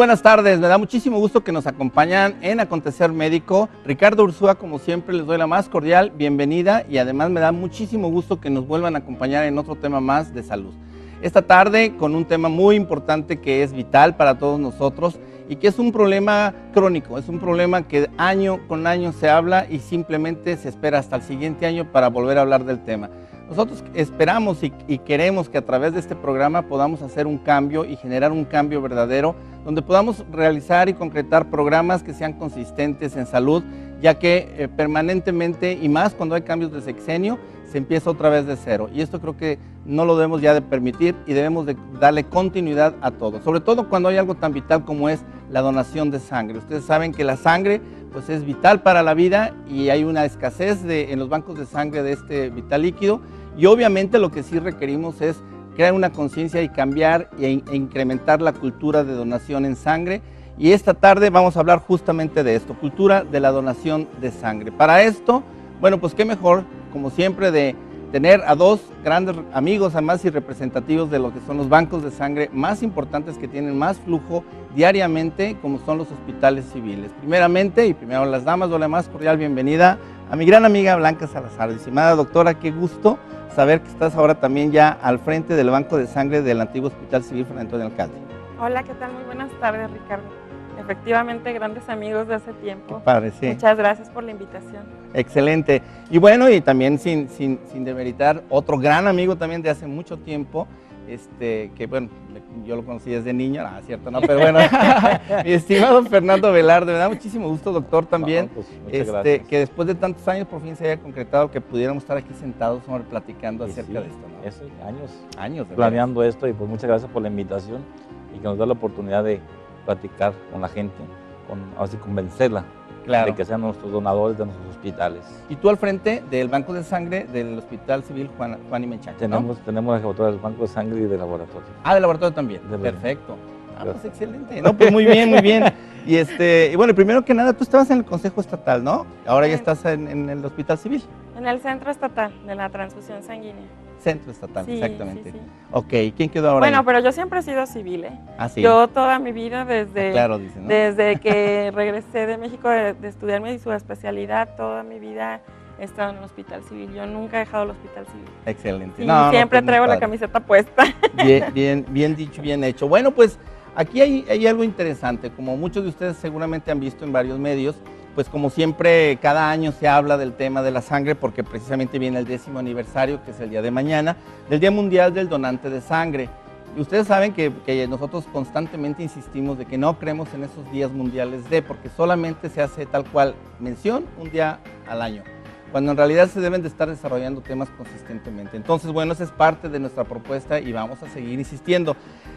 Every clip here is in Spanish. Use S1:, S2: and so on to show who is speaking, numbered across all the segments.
S1: buenas tardes, me da muchísimo gusto que nos acompañan en Acontecer Médico. Ricardo Ursúa, como siempre, les doy la más cordial bienvenida y además me da muchísimo gusto que nos vuelvan a acompañar en otro tema más de salud. Esta tarde con un tema muy importante que es vital para todos nosotros y que es un problema crónico, es un problema que año con año se habla y simplemente se espera hasta el siguiente año para volver a hablar del tema. Nosotros esperamos y queremos que a través de este programa podamos hacer un cambio y generar un cambio verdadero, donde podamos realizar y concretar programas que sean consistentes en salud, ya que permanentemente, y más cuando hay cambios de sexenio, se empieza otra vez de cero. Y esto creo que no lo debemos ya de permitir y debemos de darle continuidad a todo, sobre todo cuando hay algo tan vital como es la donación de sangre. Ustedes saben que la sangre pues es vital para la vida y hay una escasez en los bancos de sangre de este vital líquido. Y obviamente lo que sí requerimos es crear una conciencia y cambiar e incrementar la cultura de donación en sangre. Y esta tarde vamos a hablar justamente de esto, cultura de la donación de sangre. Para esto, bueno, pues qué mejor, como siempre, de tener a dos grandes amigos, además y representativos de lo que son los bancos de sangre más importantes que tienen más flujo diariamente, como son los hospitales civiles. Primeramente, y primero las damas, doy la más cordial bienvenida a mi gran amiga Blanca Salazar. Estimada doctora, qué gusto saber que estás ahora también ya al frente del Banco de Sangre del antiguo Hospital Civil Fray Antonio Alcalde.
S2: Hola, ¿qué tal? Muy buenas tardes, Ricardo. Efectivamente, grandes amigos de hace tiempo.
S1: Qué padre, sí.
S2: Muchas gracias por la invitación.
S1: Excelente. Y bueno, y también sin demeritar, otro gran amigo también de hace mucho tiempo, que bueno, yo lo conocí desde niño, cierto, no, pero bueno, mi estimado Fernando Velarde, me da muchísimo gusto, doctor, también,
S3: pues, muchas gracias.
S1: Que después de tantos años por fin se haya concretado que pudiéramos estar aquí sentados platicando acerca de esto, ¿no?
S3: Eso,
S1: Años
S3: planeando esto, y pues muchas gracias por la invitación y que nos da la oportunidad de platicar con la gente, así convencerla de que sean nuestros donadores de nuestros hospitales.
S1: Y tú al frente del Banco de Sangre del Hospital Civil Juan y Menchaca,
S3: Tenemos ejecutor del Banco de Sangre y de laboratorio.
S1: De laboratorio también, perfecto. Pues excelente, no, pues muy bien, muy bien. Y bueno, primero que nada, tú estabas en el Consejo Estatal, ¿no? Ahora ya estás en el Hospital Civil.
S2: En el Centro Estatal de la Transfusión Sanguínea.
S1: Centro Estatal,
S2: sí,
S1: exactamente.
S2: Sí.
S1: Ok, ¿quién quedó ahora?
S2: Bueno,
S1: ahí?
S2: Pero yo siempre he sido civil, ¿eh?
S1: Sí.
S2: Yo toda mi vida, desde,
S1: dice, ¿no?
S2: desde que regresé de México de estudiar mi especialidad, toda mi vida he estado en el Hospital Civil. Yo nunca he dejado el Hospital Civil.
S1: Excelente.
S2: Sí, siempre traigo la camiseta puesta.
S1: Bien dicho, bien hecho. Bueno, pues aquí hay algo interesante. Como muchos de ustedes seguramente han visto en varios medios, pues como siempre, cada año se habla del tema de la sangre porque precisamente viene el 10º aniversario, que es el día de mañana, del Día Mundial del Donante de Sangre. Y ustedes saben que nosotros constantemente insistimos de que no creemos en esos días mundiales porque solamente se hace tal cual mención un día al año, cuando en realidad se deben de estar desarrollando temas consistentemente. Entonces, bueno, esa es parte de nuestra propuesta y vamos a seguir insistiendo.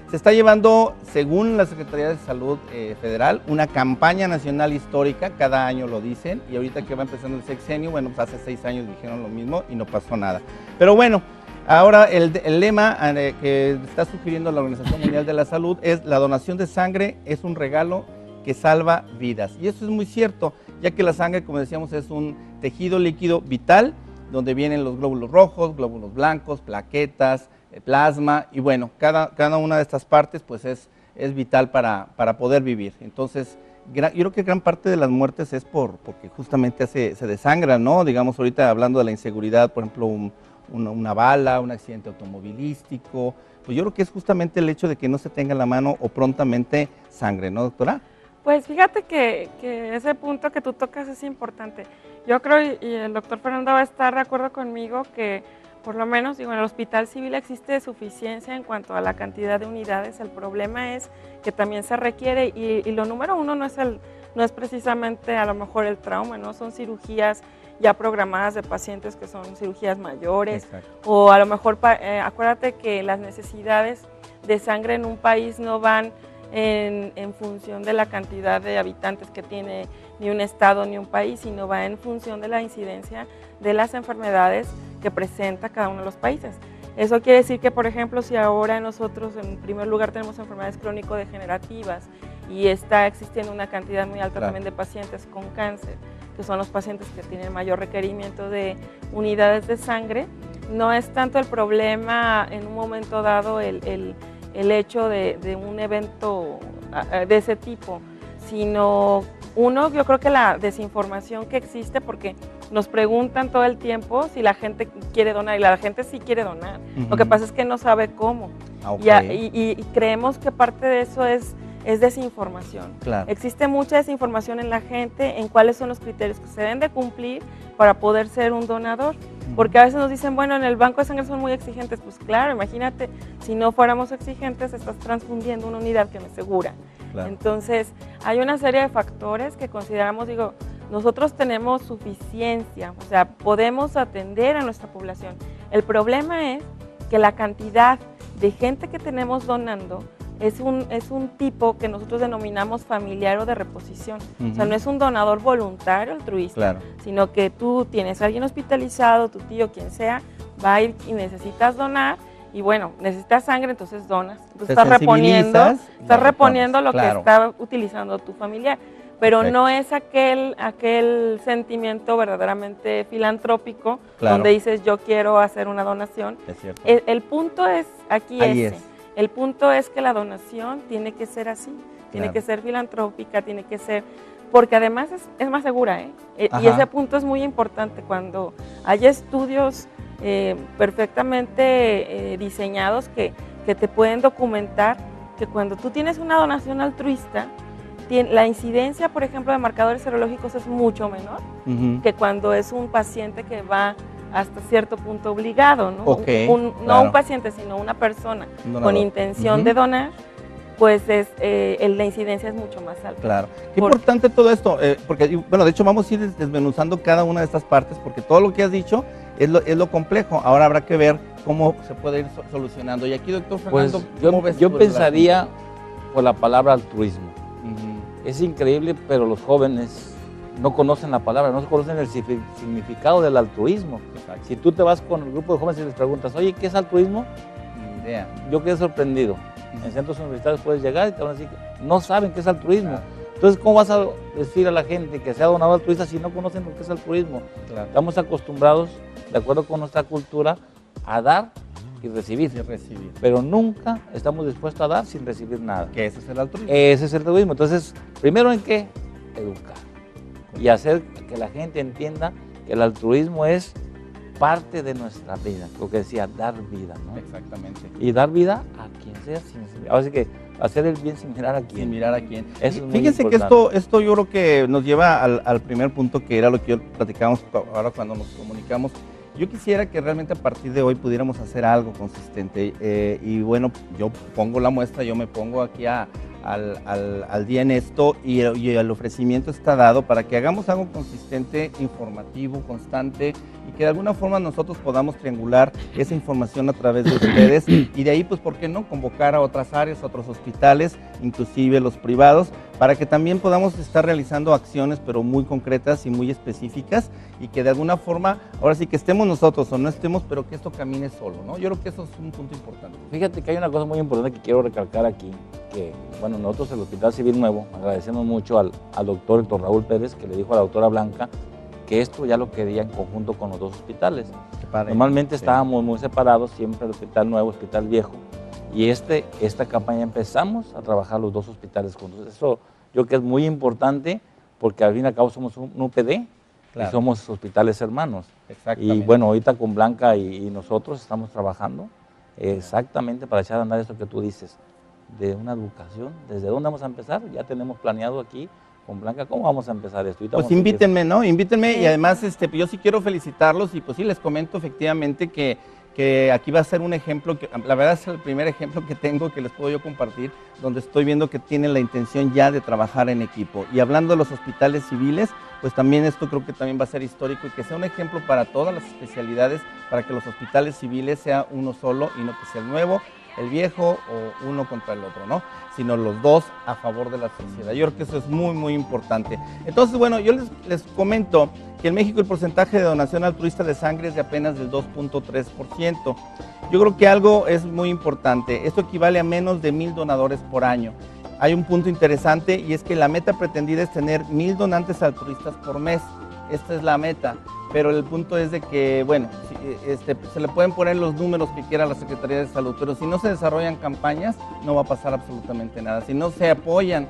S1: Se está llevando, según la Secretaría de Salud Federal, una campaña nacional histórica, cada año lo dicen, y ahorita que va empezando el sexenio, bueno, pues hace 6 años dijeron lo mismo y no pasó nada. Pero bueno, ahora el lema que está sugiriendo la Organización Mundial de la Salud es: la donación de sangre es un regalo que salva vidas. Y eso es muy cierto, ya que la sangre, como decíamos, es un tejido líquido vital, donde vienen los glóbulos rojos, glóbulos blancos, plaquetas, plasma, y bueno, cada una de estas partes pues es vital para poder vivir. Entonces, yo creo que gran parte de las muertes es porque justamente se desangra, ¿no? Digamos, ahorita hablando de la inseguridad, por ejemplo, una bala, un accidente automovilístico, pues yo creo que es justamente el hecho de que no se tenga en la mano o prontamente sangre, ¿no, doctora?
S2: Pues fíjate que ese punto que tú tocas es importante. Yo creo, y el doctor Fernando va a estar de acuerdo conmigo, que por lo menos, en el Hospital Civil existe suficiencia en cuanto a la cantidad de unidades. El problema es que también se requiere, y lo número uno no es precisamente a lo mejor el trauma, ¿no? Son cirugías ya programadas de pacientes que son cirugías mayores. Exacto. O a lo mejor, acuérdate que las necesidades de sangre en un país no van en función de la cantidad de habitantes que tiene ni un estado ni un país, sino va en función de la incidencia de las enfermedades que presenta cada uno de los países. Eso quiere decir que, por ejemplo, si ahora nosotros en primer lugar tenemos enfermedades crónico-degenerativas y está existiendo una cantidad muy alta también de pacientes con cáncer, que son los pacientes que tienen mayor requerimiento de unidades de sangre, no es tanto el problema en un momento dado el hecho de un evento de ese tipo, sino uno, yo creo que la desinformación que existe, porque nos preguntan todo el tiempo si la gente quiere donar, y la gente sí quiere donar. Lo que pasa es que no sabe cómo. Y creemos que parte de eso es desinformación.
S1: Claro.
S2: Existe mucha desinformación en la gente en cuáles son los criterios que se deben de cumplir para poder ser un donador. Porque a veces nos dicen, bueno, en el banco de sangre son muy exigentes. Pues claro, imagínate, si no fuéramos exigentes, estás transfundiendo una unidad que no es segura. Claro. Entonces, hay una serie de factores que consideramos, digo, nosotros tenemos suficiencia, o sea, podemos atender a nuestra población. El problema es que la cantidad de gente que tenemos donando es un tipo que nosotros denominamos familiar o de reposición. O sea, no es un donador voluntario, altruista,
S1: claro,
S2: sino que tú tienes a alguien hospitalizado, tu tío, quien sea, va a ir y necesitas donar, y bueno, necesitas sangre, entonces donas. Entonces estás reponiendo lo que está utilizando tu familiar. Pero no es aquel sentimiento verdaderamente filantrópico, donde dices yo quiero hacer una donación.
S1: Es cierto.
S2: El punto es aquí el punto es que la donación tiene que ser así, tiene que ser filantrópica, tiene que ser, porque además es más segura, y ese punto es muy importante. Cuando hay estudios perfectamente diseñados que te pueden documentar que cuando tú tienes una donación altruista, la incidencia, por ejemplo, de marcadores serológicos es mucho menor que cuando es un paciente que va hasta cierto punto obligado, ¿no? No un paciente, sino una persona con intención de donar, pues la incidencia es mucho más alta.
S1: Claro. Qué importante todo esto, porque, bueno, de hecho vamos a ir desmenuzando cada una de estas partes, porque todo lo que has dicho es lo complejo. Ahora habrá que ver cómo se puede ir solucionando. Y aquí, doctor Fernando,
S3: pues
S1: ¿cómo ves?
S3: Yo pensaría por la palabra altruismo. Es increíble, pero los jóvenes no conocen la palabra, no conocen el significado del altruismo. Exacto. Si tú te vas con el grupo de jóvenes y les preguntas, oye, ¿qué es altruismo? Ni idea. Yo quedé sorprendido. En centros universitarios puedes llegar y te van a decir que no saben qué es altruismo. Claro. Entonces, ¿cómo vas a decir a la gente que sea donador altruista si no conocen lo que es altruismo? Claro. Estamos acostumbrados, de acuerdo con nuestra cultura, a dar y recibir. Pero nunca estamos dispuestos a dar sin recibir nada.
S1: Que ese es el altruismo.
S3: Ese es el altruismo. Entonces, primero en qué? Educar. Y hacer que la gente entienda que el altruismo es parte de nuestra vida. Lo que decía, dar vida, ¿no?
S1: Exactamente.
S3: Y dar vida a quien sea. Así que hacer el bien sin mirar a quién.
S1: Sin mirar a quién.
S3: Fíjense
S1: que esto yo creo que nos lleva al primer punto, que era lo que platicábamos ahora cuando nos comunicamos. Yo quisiera que realmente a partir de hoy pudiéramos hacer algo consistente, y bueno, yo pongo la muestra, yo me pongo aquí al día en esto, y el ofrecimiento está dado para que hagamos algo consistente, informativo, constante, y que de alguna forma nosotros podamos triangular esa información a través de ustedes, y de ahí, pues, ¿por qué no?, convocar a otras áreas, a otros hospitales, inclusive los privados, para que también podamos estar realizando acciones, pero muy concretas y muy específicas, y que de alguna forma, ahora sí que estemos nosotros o no estemos, pero que esto camine solo, ¿no? Yo creo que eso es un punto importante.
S3: Fíjate que hay una cosa muy importante que quiero recalcar aquí, que, bueno, nosotros el Hospital Civil Nuevo agradecemos mucho al doctor Héctor Raúl Pérez, que le dijo a la doctora Blanca que esto ya lo quería en conjunto con los dos hospitales. Normalmente estábamos muy separados, siempre el Hospital Nuevo, Hospital Viejo, y esta campaña empezamos a trabajar los dos hospitales juntos. Eso yo creo que es muy importante, porque al fin y al cabo somos un UPD, y somos hospitales hermanos. Y bueno, ahorita con Blanca y nosotros estamos trabajando exactamente para echar a andar esto que tú dices, de una educación. ¿Desde dónde vamos a empezar? Ya tenemos planeado aquí con Blanca cómo vamos a empezar esto.
S1: Pues invítenme, ¿no? Invítenme, y además yo sí quiero felicitarlos, y pues sí les comento efectivamente que aquí va a ser un ejemplo, que la verdad es el primer ejemplo que tengo que les puedo yo compartir, donde estoy viendo que tienen la intención ya de trabajar en equipo. Y hablando de los hospitales civiles, pues también esto creo que también va a ser histórico, y que sea un ejemplo para todas las especialidades, para que los hospitales civiles sea uno solo, y no que sea el nuevo, el viejo, o uno contra el otro, ¿no? Sino los dos a favor de la sociedad. Yo creo que eso es muy, muy importante. Entonces, bueno, yo les comento que en México el porcentaje de donación altruista de sangre es de apenas del 2.3%. Yo creo que algo es muy importante. Esto equivale a menos de 1,000 donadores por año. Hay un punto interesante, y es que la meta pretendida es tener 1,000 donantes altruistas por mes. Esta es la meta, pero el punto es de que, bueno, se le pueden poner los números que quiera la Secretaría de Salud, pero si no se desarrollan campañas, no va a pasar absolutamente nada. Si no se apoyan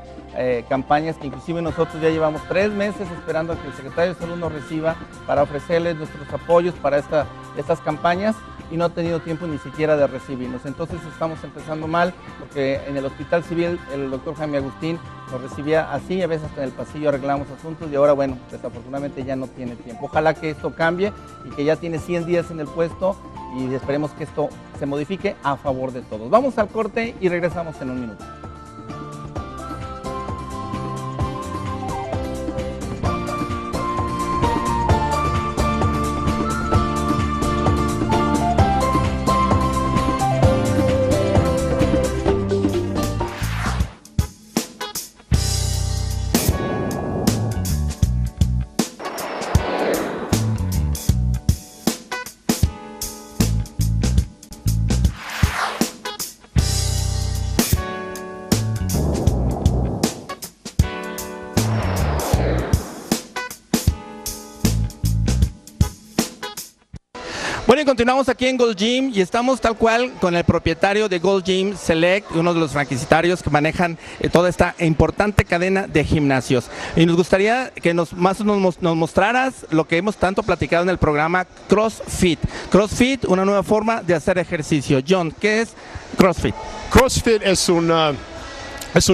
S1: campañas, que inclusive nosotros ya llevamos 3 meses esperando a que el Secretario de Salud nos reciba para ofrecerles nuestros apoyos para estas campañas, y no ha tenido tiempo ni siquiera de recibirnos. Entonces estamos empezando mal, porque en el Hospital Civil el doctor Jaime Agustín nos recibía así, a veces hasta en el pasillo arreglamos asuntos, y ahora, bueno, desafortunadamente ya no tiene tiempo. Ojalá que esto cambie y que ya tiene 100 días en el puesto, y esperemos que esto se modifique a favor de todos. Vamos al corte y regresamos en un minuto. Bueno, y continuamos aquí en Gold Gym y estamos tal cual con el propietario de Gold Gym Select, uno de los franquiciatarios que manejan toda esta importante cadena de gimnasios. Y nos gustaría que nos mostraras lo que hemos tanto platicado en el programa, CrossFit. CrossFit, una nueva forma de hacer ejercicio. John, ¿qué es CrossFit?
S4: CrossFit es un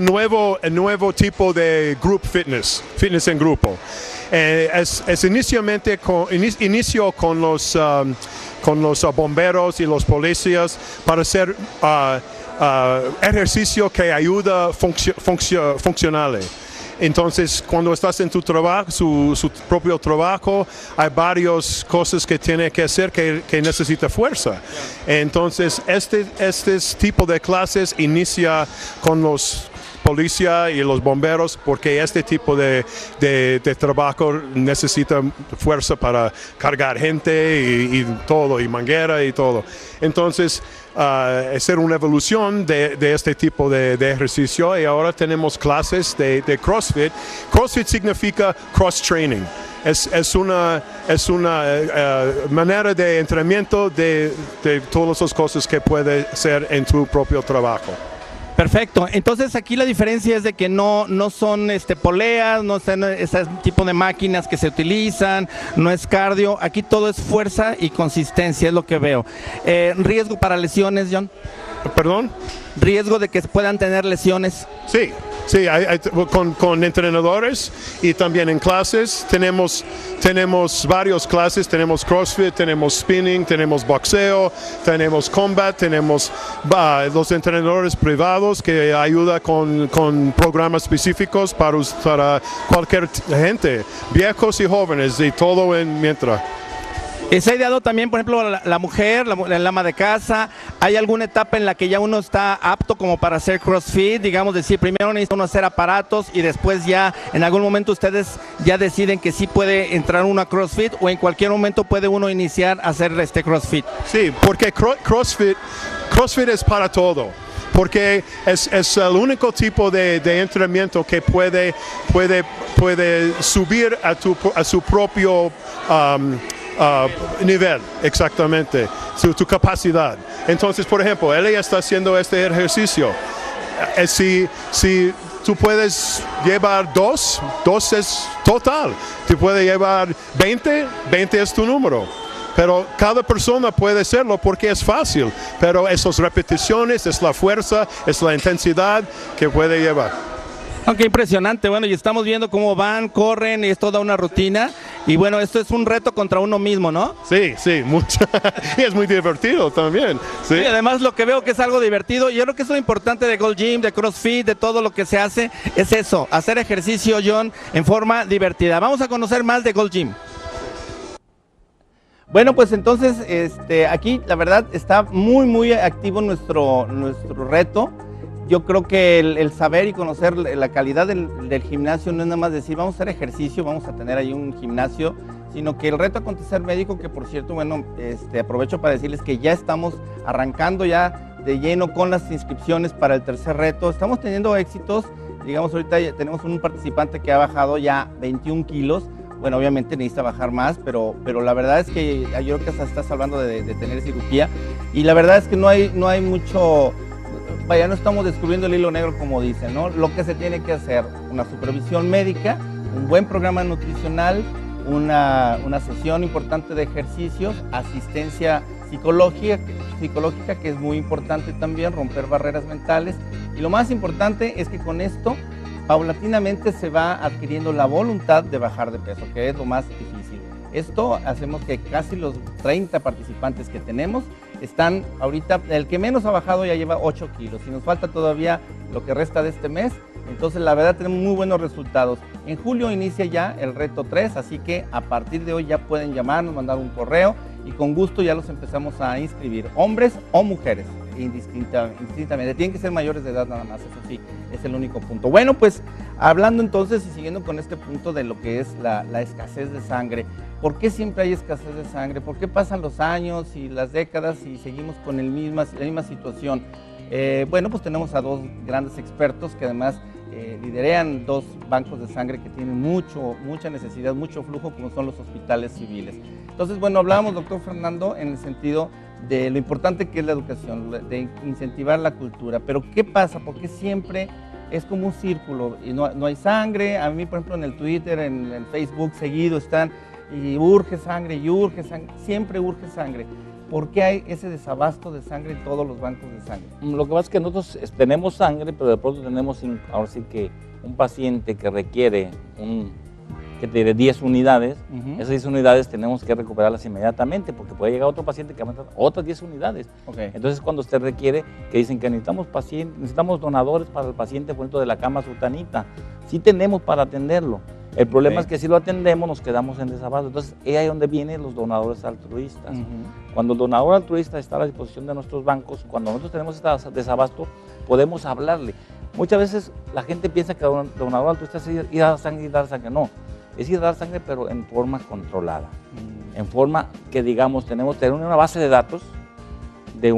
S4: nuevo tipo de group fitness en grupo. Inició con los bomberos y los policías para hacer ejercicio que ayuda funcional. Entonces, cuando estás en tu trabajo, su propio trabajo, hay varias cosas que tiene que hacer que necesita fuerza. Entonces, este tipo de clases inicia con los policía y los bomberos, porque este tipo de trabajo necesita fuerza para cargar gente y todo, y manguera y todo. Entonces, es una evolución de este tipo de ejercicio, y ahora tenemos clases de CrossFit. CrossFit significa cross-training. Es una manera de entrenamiento de todas las cosas que puede hacer en tu propio trabajo.
S1: Perfecto, entonces aquí la diferencia es de que no son poleas, no son ese tipo de máquinas que se utilizan, no es cardio, aquí todo es fuerza y consistencia, es lo que veo. ¿Riesgo para lesiones, John?
S4: ¿Perdón?
S1: ¿Riesgo de que puedan tener lesiones?
S4: Sí, con entrenadores y también en clases. Tenemos varias clases, tenemos CrossFit, tenemos spinning, tenemos boxeo, tenemos combat, tenemos los entrenadores privados que ayudan con programas específicos para cualquier gente, viejos y jóvenes, y todo mientras.
S1: ¿Se ha ideado también, por ejemplo, la mujer, el ama de casa? ¿Hay alguna etapa en la que ya uno está apto como para hacer CrossFit? Digamos, decir, primero necesita uno hacer aparatos y después ya en algún momento ustedes ya deciden que sí puede entrar uno a CrossFit, o en cualquier momento puede uno iniciar a hacer CrossFit.
S4: Sí, porque CrossFit es para todo. Porque es el único tipo de entrenamiento que puede subir a su propio nivel, exactamente, tu capacidad. Entonces, por ejemplo, ella está haciendo este ejercicio. Si tú puedes llevar dos es total. Tú puedes llevar 20 es tu número. Pero cada persona puede hacerlo porque es fácil. Pero esas repeticiones, es la fuerza, es la intensidad que puede llevar.
S1: Qué impresionante. Bueno, y estamos viendo cómo van, corren, y es toda una rutina. Y bueno, esto es un reto contra uno mismo, ¿no?
S4: Sí, mucho. Y es muy divertido también. Sí.
S1: Y además lo que veo que es algo divertido. Yo creo que es lo importante de Gold Gym, de CrossFit, de todo lo que se hace, es eso, hacer ejercicio, John, en forma divertida. Vamos a conocer más de Gold Gym. Bueno, pues entonces aquí la verdad está muy activo nuestro reto. Yo creo que el saber y conocer la calidad del gimnasio no es nada más decir vamos a hacer ejercicio, vamos a tener ahí un gimnasio, sino que el reto Acontecer Médico, que por cierto, bueno, aprovecho para decirles que ya estamos arrancando ya de lleno con las inscripciones para el tercer reto. Estamos teniendo éxitos, digamos ahorita ya tenemos un participante que ha bajado ya 21 kilos, bueno, obviamente necesita bajar más, pero la verdad es que yo creo que hasta estás hablando de tener cirugía, y la verdad es que no hay mucho, vaya, no estamos descubriendo el hilo negro como dicen, ¿no? Lo que se tiene que hacer, una supervisión médica, un buen programa nutricional, una sesión importante de ejercicios, asistencia psicológica, que es muy importante también, romper barreras mentales, y lo más importante es que con esto paulatinamente se va adquiriendo la voluntad de bajar de peso, que es lo más difícil. Esto hacemos que casi los 30 participantes que tenemos están ahorita, el que menos ha bajado ya lleva 8 kilos, y nos falta todavía lo que resta de este mes. Entonces la verdad tenemos muy buenos resultados. En julio inicia ya el reto 3, así que a partir de hoy ya pueden llamarnos, mandar un correo, y con gusto ya los empezamos a inscribir, hombres o mujeres, indistintamente. Tienen que ser mayores de edad nada más, eso sí, es el único punto. Bueno, pues hablando entonces y siguiendo con este punto de lo que es la escasez de sangre, ¿por qué siempre hay escasez de sangre? ¿Por qué pasan los años y las décadas y seguimos con la misma situación? Bueno, pues tenemos a dos grandes expertos que además liderean dos bancos de sangre que tienen mucha necesidad, mucho flujo, como son los hospitales civiles. Entonces, bueno, hablábamos, doctor Fernando, en el sentido de lo importante que es la educación, de incentivar la cultura, pero ¿qué pasa? ¿Por qué siempre es como un círculo y no hay sangre? A mí, por ejemplo, en el Twitter, en el Facebook, seguido están y urge sangre, siempre urge sangre. ¿Por qué hay ese desabasto de sangre en todos los bancos de sangre?
S3: Lo que pasa es que nosotros tenemos sangre, pero de pronto tenemos ahora sí que un paciente que requiere 10 unidades, esas 10 unidades tenemos que recuperarlas inmediatamente, porque puede llegar otro paciente que va a necesitar otras 10 unidades.
S1: Okay.
S3: Entonces cuando usted requiere, que dicen que necesitamos donadores para el paciente por ejemplo de la cama sultanita, sí tenemos para atenderlo. El problema es que si lo atendemos nos quedamos en desabasto. Entonces es ahí donde vienen los donadores altruistas. Cuando el donador altruista está a la disposición de nuestros bancos, cuando nosotros tenemos este desabasto, podemos hablarle. Muchas veces la gente piensa que el donador altruista es ir a dar sangre y dar sangre. No, es ir a dar sangre pero en forma controlada. En forma que digamos, tenemos que tener una base de datos de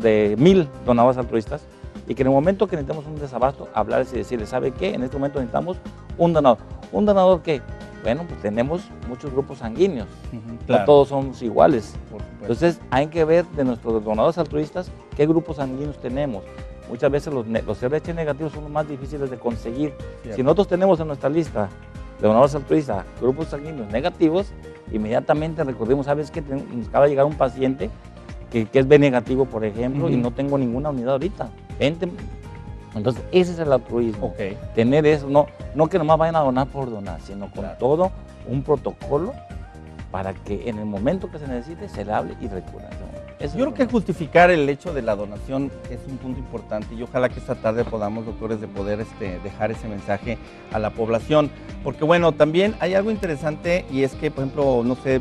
S3: de 1000 donadores altruistas, y que en el momento que necesitamos un desabasto, hablarles y decirles, ¿sabe qué? En este momento necesitamos un donador. ¿Un donador qué? Bueno, pues tenemos muchos grupos sanguíneos, claro. No todos somos iguales. Entonces hay que ver de nuestros donadores altruistas qué grupos sanguíneos tenemos. Muchas veces los RH negativos son los más difíciles de conseguir. Cierto. Si nosotros tenemos en nuestra lista de donadores altruistas grupos sanguíneos negativos, inmediatamente recordemos, ¿sabes qué? Nos acaba de llegar un paciente que es B negativo, por ejemplo, y no tengo ninguna unidad ahorita. Entonces, ese es el altruismo. Tener eso, no que nomás vayan a donar por donar, sino con todo un protocolo para que en el momento que se necesite se le hable y recurra.
S1: Yo creo que justificar el hecho de la donación es un punto importante, y ojalá que esta tarde podamos, doctores, de poder dejar ese mensaje a la población, porque bueno, también hay algo interesante, y es que, por ejemplo, no sé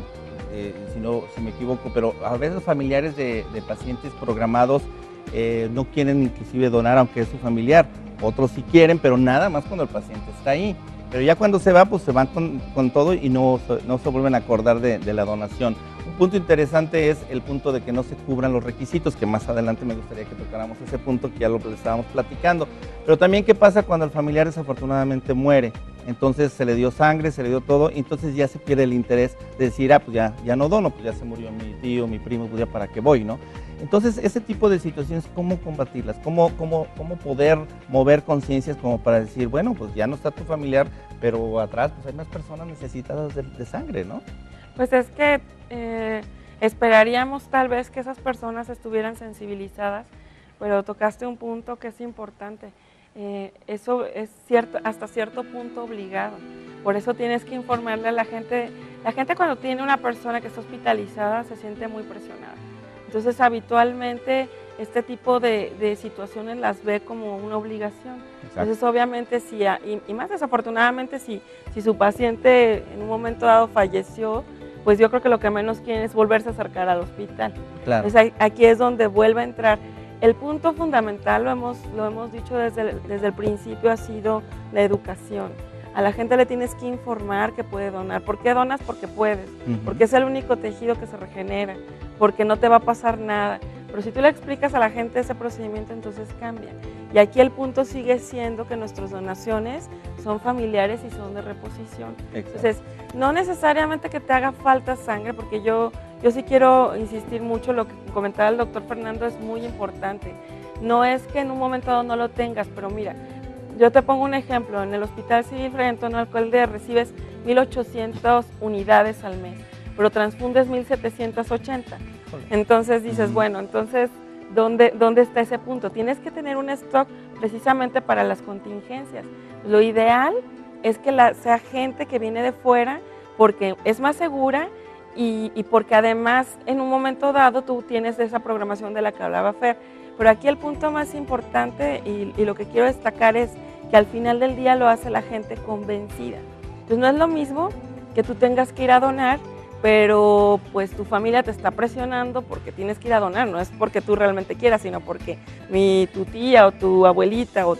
S1: si me equivoco, pero a veces los familiares de pacientes programados no quieren inclusive donar aunque es su familiar, otros sí quieren, pero nada más cuando el paciente está ahí, pero ya cuando se va, pues se van con todo y no se vuelven a acordar de la donación. Un punto interesante es el punto de que no se cubran los requisitos, que más adelante me gustaría que tocáramos ese punto, que ya lo estábamos platicando, pero también qué pasa cuando el familiar desafortunadamente muere. Entonces se le dio sangre, se le dio todo, y entonces ya se pierde el interés de decir, pues ya no dono, pues ya se murió mi tío, mi primo, pues ya para qué voy, ¿no? Entonces ese tipo de situaciones, ¿cómo combatirlas? ¿Cómo poder mover conciencias como para decir, bueno, pues ya no está tu familiar, pero atrás pues hay más personas necesitadas de sangre, ¿no?
S2: Pues es que esperaríamos tal vez que esas personas estuvieran sensibilizadas, pero tocaste un punto que es importante. Eso es cierto, hasta cierto punto obligado. Por eso tienes que informarle a la gente. La gente cuando tiene una persona que está hospitalizada se siente muy presionada. Entonces habitualmente este tipo de situaciones las ve como una obligación. Exacto. Entonces obviamente y más desafortunadamente si su paciente en un momento dado falleció, pues yo creo que lo que menos quieren es volverse a acercar al hospital. Claro. Entonces aquí es donde vuelve a entrar. El punto fundamental, lo hemos dicho desde el principio, ha sido la educación. A la gente le tienes que informar que puede donar. ¿Por qué donas? Porque puedes, porque es el único tejido que se regenera, porque no te va a pasar nada. Pero si tú le explicas a la gente ese procedimiento, entonces cambia. Y aquí el punto sigue siendo que nuestras donaciones son familiares y son de reposición.
S1: Exacto.
S2: Entonces, no necesariamente que te haga falta sangre, porque yo sí quiero insistir mucho, lo que comentaba el doctor Fernando es muy importante. No es que en un momento dado no lo tengas, pero mira, yo te pongo un ejemplo, en el Hospital Civil Fray Antonio Alcalde recibes 1,800 unidades al mes, pero transfundes 1,780. Entonces dices, bueno, entonces, ¿dónde está ese punto? Tienes que tener un stock precisamente para las contingencias. Lo ideal es que sea gente que viene de fuera, porque es más segura y porque además en un momento dado tú tienes esa programación de la que hablaba Fer. Pero aquí el punto más importante y lo que quiero destacar es que al final del día lo hace la gente convencida. Entonces no es lo mismo que tú tengas que ir a donar, pero pues tu familia te está presionando porque tienes que ir a donar, no es porque tú realmente quieras, sino porque tu tía o tu abuelita o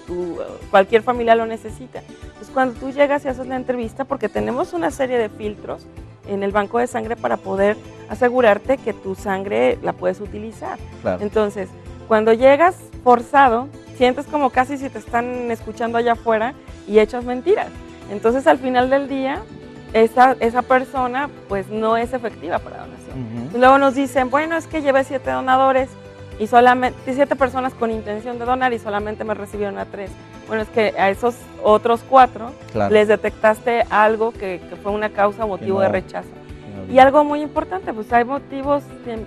S2: cualquier familia lo necesita. Entonces cuando tú llegas y haces la entrevista, porque tenemos una serie de filtros en el banco de sangre para poder asegurarte que tu sangre la puedes utilizar.
S1: Claro.
S2: Entonces, cuando llegas forzado, sientes como casi si te están escuchando allá afuera y echas mentiras. Entonces al final del día, esa persona pues no es efectiva para donación. Luego nos dicen, bueno, es que llevé 7 donadores y solamente 7 personas con intención de donar y solamente me recibieron a 3. Bueno, es que a esos otros 4 les detectaste algo que fue una causa o motivo de rechazo. Y algo muy importante, pues hay motivos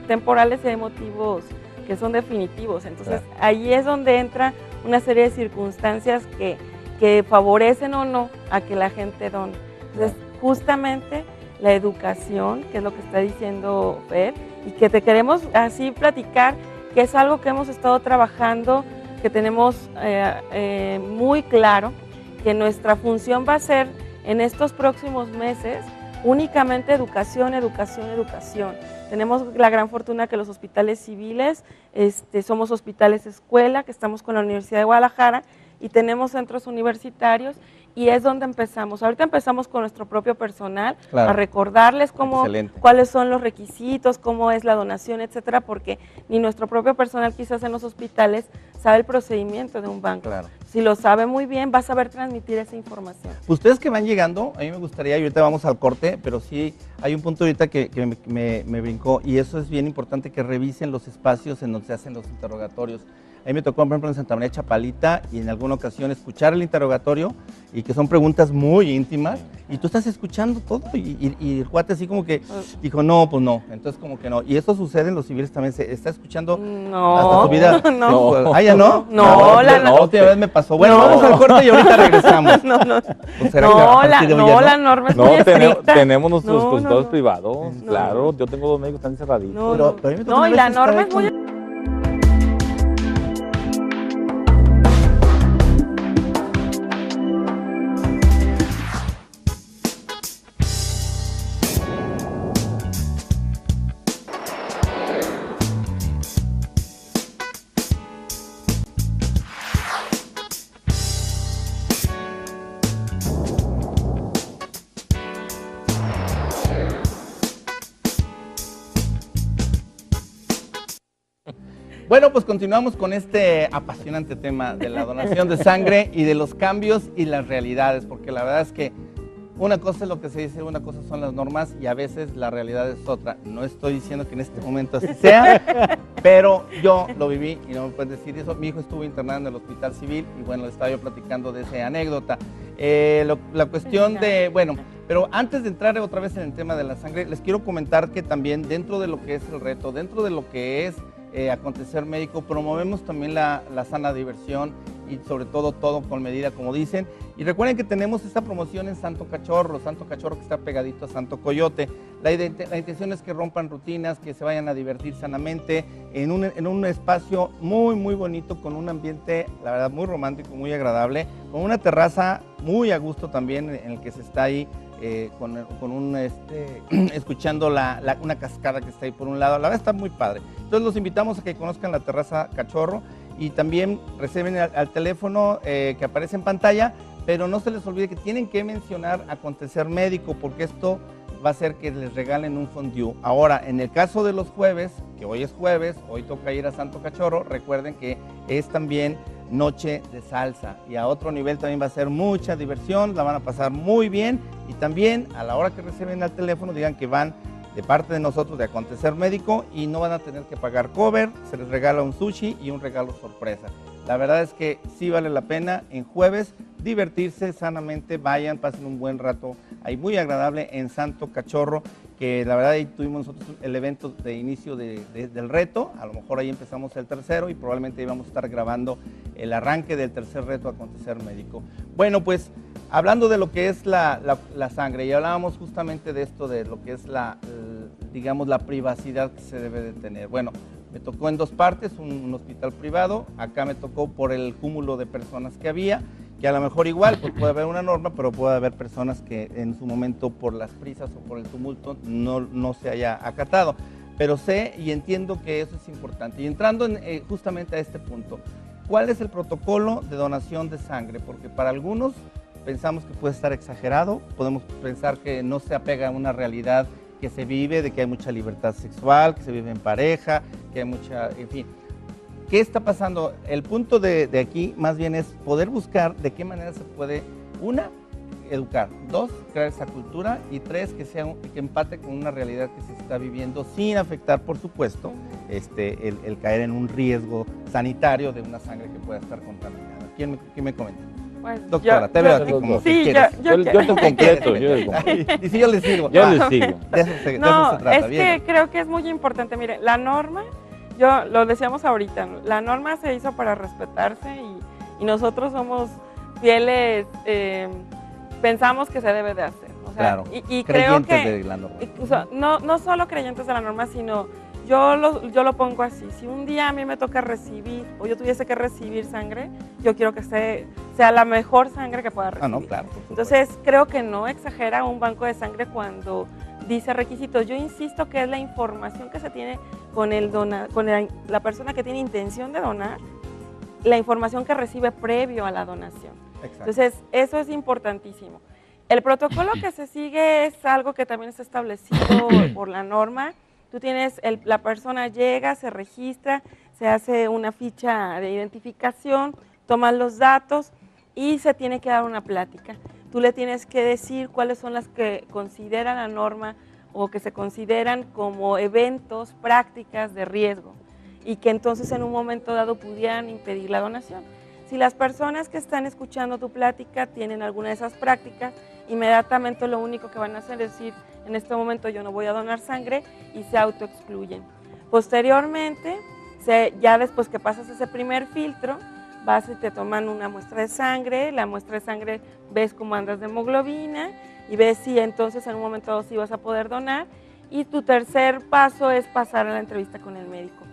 S2: temporales y hay motivos que son definitivos. Entonces ahí es donde entra una serie de circunstancias que favorecen o no a que la gente done. Entonces justamente la educación, que es lo que está diciendo Fer, y que te queremos así platicar, que es algo que hemos estado trabajando, que tenemos muy claro, que nuestra función va a ser en estos próximos meses únicamente educación, educación, educación. Tenemos la gran fortuna que los hospitales civiles, somos hospitales escuela, que estamos con la Universidad de Guadalajara y tenemos centros universitarios y es donde empezamos. Ahorita empezamos con nuestro propio personal, a recordarles cuáles son los requisitos, cómo es la donación, etcétera, porque ni nuestro propio personal quizás en los hospitales sabe el procedimiento de un banco. Claro. Si lo sabe muy bien, va a saber transmitir esa información.
S1: Ustedes que van llegando, a mí me gustaría, y ahorita vamos al corte, pero sí hay un punto ahorita que me brincó, y eso es bien importante, que revisen los espacios en donde se hacen los interrogatorios. A mí me tocó, por ejemplo, en Santa María Chapalita, y en alguna ocasión escuchar el interrogatorio, y que son preguntas muy íntimas, y tú estás escuchando todo, y el cuate así como que dijo, no, pues no, entonces como que no. Y eso sucede en los civiles también, se está escuchando hasta su vida.
S2: No.
S1: ¿Ah, ya no?
S2: No,
S1: la última vez me pasó. Bueno, vamos al corte y ahorita regresamos.
S2: La norma es muy estricta.
S3: Tenemos nuestros consultorios privados, claro, yo tengo 2 médicos que están encerraditos.
S2: No, y la norma es muy...
S1: Bueno, pues continuamos con este apasionante tema de la donación de sangre y de los cambios y las realidades, porque la verdad es que una cosa es lo que se dice, una cosa son las normas y a veces la realidad es otra. No estoy diciendo que en este momento así sea, pero yo lo viví y no me puedes decir eso. Mi hijo estuvo internado en el Hospital Civil y bueno, le estaba yo platicando de esa anécdota. La cuestión de, bueno, pero antes de entrar otra vez en el tema de la sangre, les quiero comentar que también dentro de lo que es el reto, dentro de lo que es Acontecer Médico, promovemos también la sana diversión y sobre todo con medida, como dicen. Y recuerden que tenemos esta promoción en Santo Cachorro que está pegadito a Santo Coyote. La intención es que rompan rutinas, que se vayan a divertir sanamente en un espacio muy, muy bonito, con un ambiente, la verdad, muy romántico, muy agradable, con una terraza muy a gusto también en el que se está ahí. Escuchando una cascada que está ahí por un lado, la verdad está muy padre. Entonces los invitamos a que conozcan la terraza Cachorro y también reciben al teléfono que aparece en pantalla, pero no se les olvide que tienen que mencionar Acontecer Médico, porque esto va a hacer que les regalen un fondue. Ahora, en el caso de los jueves, que hoy es jueves, hoy toca ir a Santo Cachorro, recuerden que es también noche de salsa, y a otro nivel también va a ser mucha diversión, la van a pasar muy bien, y también a la hora que reciben al teléfono digan que van de parte de nosotros de Acontecer Médico y no van a tener que pagar cover, se les regala un sushi y un regalo sorpresa. La verdad es que sí vale la pena en jueves divertirse sanamente, vayan, pasen un buen rato ahí muy agradable en Santo Cachorro, que la verdad ahí tuvimos nosotros el evento de inicio del reto, a lo mejor ahí empezamos el tercero y probablemente íbamos a estar grabando el arranque del tercer reto Acontecer Médico. Bueno, pues hablando de lo que es la sangre, y hablábamos justamente de esto, de lo que es digamos, la privacidad que se debe de tener. Bueno, me tocó en dos partes, un hospital privado, acá me tocó por el cúmulo de personas que había, que a lo mejor igual pues puede haber una norma, pero puede haber personas que en su momento por las prisas o por el tumulto no se haya acatado. Pero sé y entiendo que eso es importante. Y entrando justamente a este punto, ¿cuál es el protocolo de donación de sangre? Porque para algunos pensamos que puede estar exagerado, podemos pensar que no se apega a una realidad que se vive, de que hay mucha libertad sexual, que se vive en pareja, que hay mucha, en fin. ¿Qué está pasando? El punto de aquí más bien es poder buscar de qué manera se puede, una, educar, dos, crear esa cultura, y tres, que empate con una realidad que se está viviendo sin afectar, por supuesto, el caer en un riesgo sanitario de una sangre que pueda estar contaminada. ¿Quién me comenta?
S2: Pues
S1: Doctora, te veo a ti como
S2: sí,
S1: que quieres.
S3: Yo te completo.
S1: Y si yo les sigo.
S3: Yo les sigo.
S1: De eso se trata.
S2: Es
S1: bien.
S2: que creo que es muy importante. Mire, la norma, yo lo decíamos ahorita, ¿no? La norma se hizo para respetarse y nosotros somos fieles, pensamos que se debe de hacer. O sea,
S1: Claro,
S2: y creo que
S1: de la norma.
S2: incluso, no solo creyentes de la norma, sino yo lo pongo así. Si un día a mí me toca recibir, o yo tuviese que recibir sangre, yo quiero que sea la mejor sangre que pueda recibir.
S1: No, claro, por supuesto.
S2: Entonces, creo que no exagera un banco de sangre cuando dice requisitos. Yo insisto que es la información que se tiene con la persona que tiene intención de donar, la información que recibe previo a la donación.
S1: Exacto.
S2: Entonces, eso es importantísimo. El protocolo que se sigue es algo que también está establecido por la norma. Tú tienes, la persona llega, se registra, se hace una ficha de identificación, toman los datos y se tiene que dar una plática. Tú le tienes que decir cuáles son las que considera la norma o que se consideran como eventos, prácticas de riesgo y que entonces en un momento dado pudieran impedir la donación. Si las personas que están escuchando tu plática tienen alguna de esas prácticas, inmediatamente lo único que van a hacer es decir, en este momento yo no voy a donar sangre y se autoexcluyen. Posteriormente, ya después que pasas ese primer filtro, vas y te toman una muestra de sangre, la muestra de sangre ves cómo andas de hemoglobina y ves si entonces en un momento dado sí vas a poder donar, y tu tercer paso es pasar a la entrevista con el médico.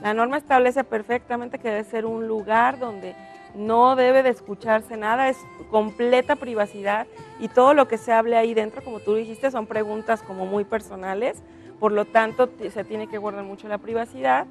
S2: La norma establece perfectamente que debe ser un lugar donde no debe de escucharse nada, es completa privacidad y todo lo que se hable ahí dentro, como tú dijiste, son preguntas como muy personales, por lo tanto se tiene que guardar mucho la privacidad.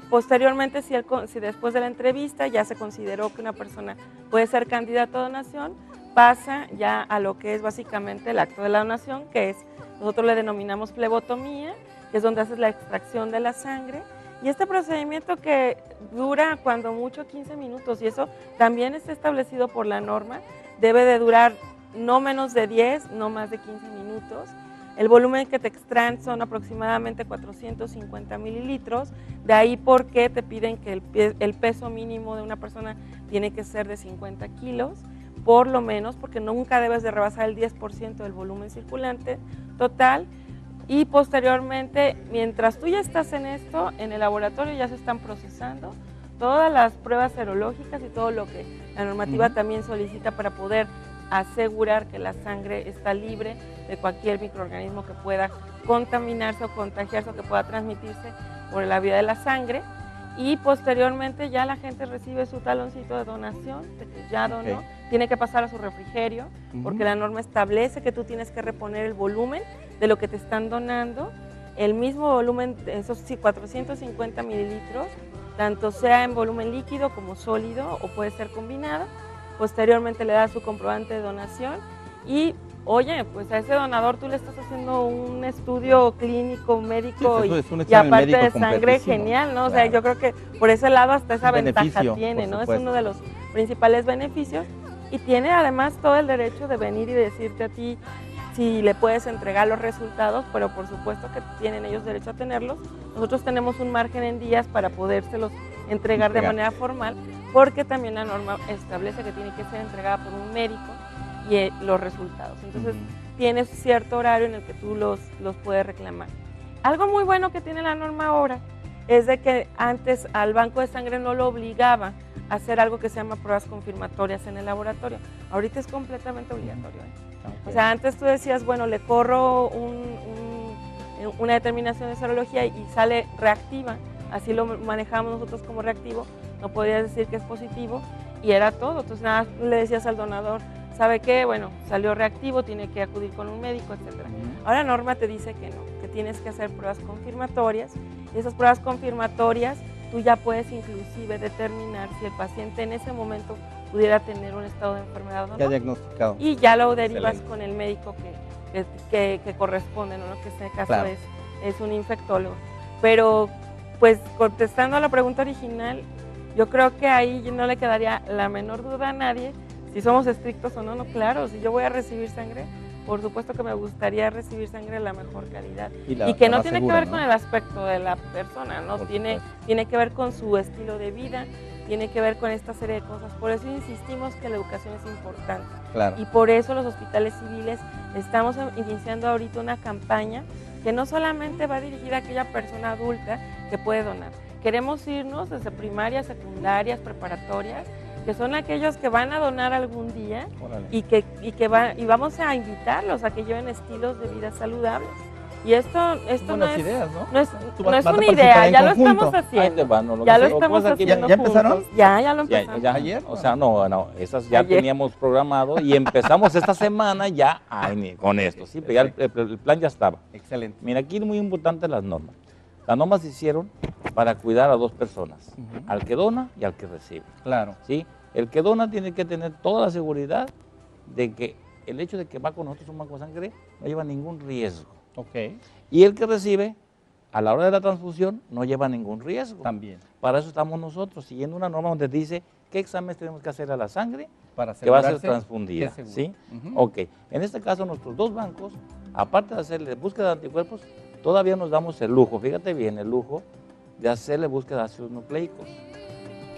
S2: Posteriormente, si después de la entrevista ya se consideró que una persona puede ser candidato a donación, pasa ya a lo que es básicamente el acto de la donación, que es, nosotros le denominamos flebotomía, que es donde haces la extracción de la sangre. Y este procedimiento que dura cuando mucho 15 minutos, y eso también está establecido por la norma, debe de durar no menos de 10, no más de 15 minutos. El volumen que te extraen son aproximadamente 450 mililitros, de ahí porque te piden que el peso mínimo de una persona tiene que ser de 50 kilos, por lo menos, porque nunca debes de rebasar el 10% del volumen circulante total. Y posteriormente, mientras tú ya estás en esto, en el laboratorio ya se están procesando todas las pruebas serológicas y todo lo que la normativa también solicita para poder asegurar que la sangre está libre de cualquier microorganismo que pueda contaminarse o contagiarse o que pueda transmitirse por la vía de la sangre. Y posteriormente ya la gente recibe su taloncito de donación, de que ya donó, tiene que pasar a su refrigerio, porque la norma establece que tú tienes que reponer el volumen de lo que te están donando, el mismo volumen, esos 450 mililitros, tanto sea en volumen líquido como sólido o puede ser combinado. Posteriormente le da su comprobante de donación y oye, pues a ese donador tú le estás haciendo un estudio clínico, médico
S1: Sí, es un
S2: y
S1: examen
S2: aparte
S1: médico
S2: de sangre,
S1: completísimo.
S2: genial, ¿no? O sea,
S1: Claro.
S2: yo creo que por ese lado hasta esa
S1: Un
S2: ventaja
S1: beneficio,
S2: tiene,
S1: por
S2: ¿no? Es
S1: supuesto.
S2: uno de los principales beneficios y tiene además todo el derecho de venir y decirte a ti si le puedes entregar los resultados, pero por supuesto que tienen ellos derecho a tenerlos. Nosotros tenemos un margen en días para podérselos entregar de manera formal, porque también la norma establece que tiene que ser entregada por un médico y los resultados. Entonces, tienes cierto horario en el que tú los puedes reclamar. Algo muy bueno que tiene la norma ahora es de que antes al banco de sangre no lo obligaba a hacer algo que se llama pruebas confirmatorias en el laboratorio. Ahorita es completamente obligatorio. O sea, antes tú decías, bueno, le corro una determinación de serología y sale reactiva, así lo manejamos nosotros como reactivo, no podías decir que es positivo y era todo. Entonces nada, le decías al donador, ¿sabe qué? Bueno, salió reactivo, tiene que acudir con un médico, etc. Ahora la norma te dice que no, que tienes que hacer pruebas confirmatorias y esas pruebas confirmatorias tú ya puedes inclusive determinar si el paciente en ese momento pudiera tener un estado de enfermedad o no.
S1: Ya diagnosticado.
S2: Y ya lo derivas
S1: Excelente.
S2: con el médico que corresponde, ¿no? Que en este caso
S1: Claro.
S2: es un infectólogo. Pero, pues, contestando a la pregunta original, yo creo que ahí no le quedaría la menor duda a nadie si somos estrictos o no. No, claro, si yo voy a recibir sangre, por supuesto que me gustaría recibir sangre de la mejor calidad. Y que no tiene que ver con el aspecto de la persona, ¿no? Tiene que ver con su estilo de vida, tiene que ver con esta serie de cosas. Por eso insistimos que la educación es importante.
S1: Claro.
S2: Y por eso los hospitales civiles estamos iniciando ahorita una campaña que no solamente va dirigida a aquella persona adulta que puede donar. Queremos irnos desde primarias, secundarias, preparatorias, que son aquellos que van a donar algún día y vamos a invitarlos a que lleven estilos de vida saludables. Y esto no es,
S1: ideas, ¿no?
S2: no es
S1: Vas a
S2: una
S1: participar
S2: idea,
S1: en
S2: ya lo
S1: conjunto.
S2: estamos haciendo.
S3: Ya
S2: lo estamos haciendo.
S1: ¿Ya empezaron?
S2: juntos. Ya lo empezamos.
S1: ¿Ayer?
S3: O sea, no, esas ya
S2: Ayer.
S3: teníamos programado y empezamos esta semana ya con esto, sí, pero ya el plan ya estaba.
S1: Excelente.
S3: Mira, aquí es muy importante las normas. Las normas se hicieron para cuidar a dos personas, al que dona y al que recibe.
S1: Claro.
S3: ¿Sí? El que dona tiene que tener toda la seguridad de que el hecho de que va con nosotros un banco de sangre no lleva ningún riesgo.
S1: Ok.
S3: Y el que recibe, a la hora de la transfusión, no lleva ningún riesgo.
S1: También.
S3: Para eso estamos nosotros, siguiendo una norma donde dice qué exámenes tenemos que hacer a la sangre
S1: Para
S3: que va a ser
S1: asegurarse
S3: transfundida.
S1: que es
S3: ¿Sí?
S1: seguro.
S3: Ok. En este caso, nuestros dos bancos, aparte de hacerle búsqueda de anticuerpos, todavía nos damos el lujo, fíjate bien, el lujo de hacerle búsqueda de ácidos nucleicos.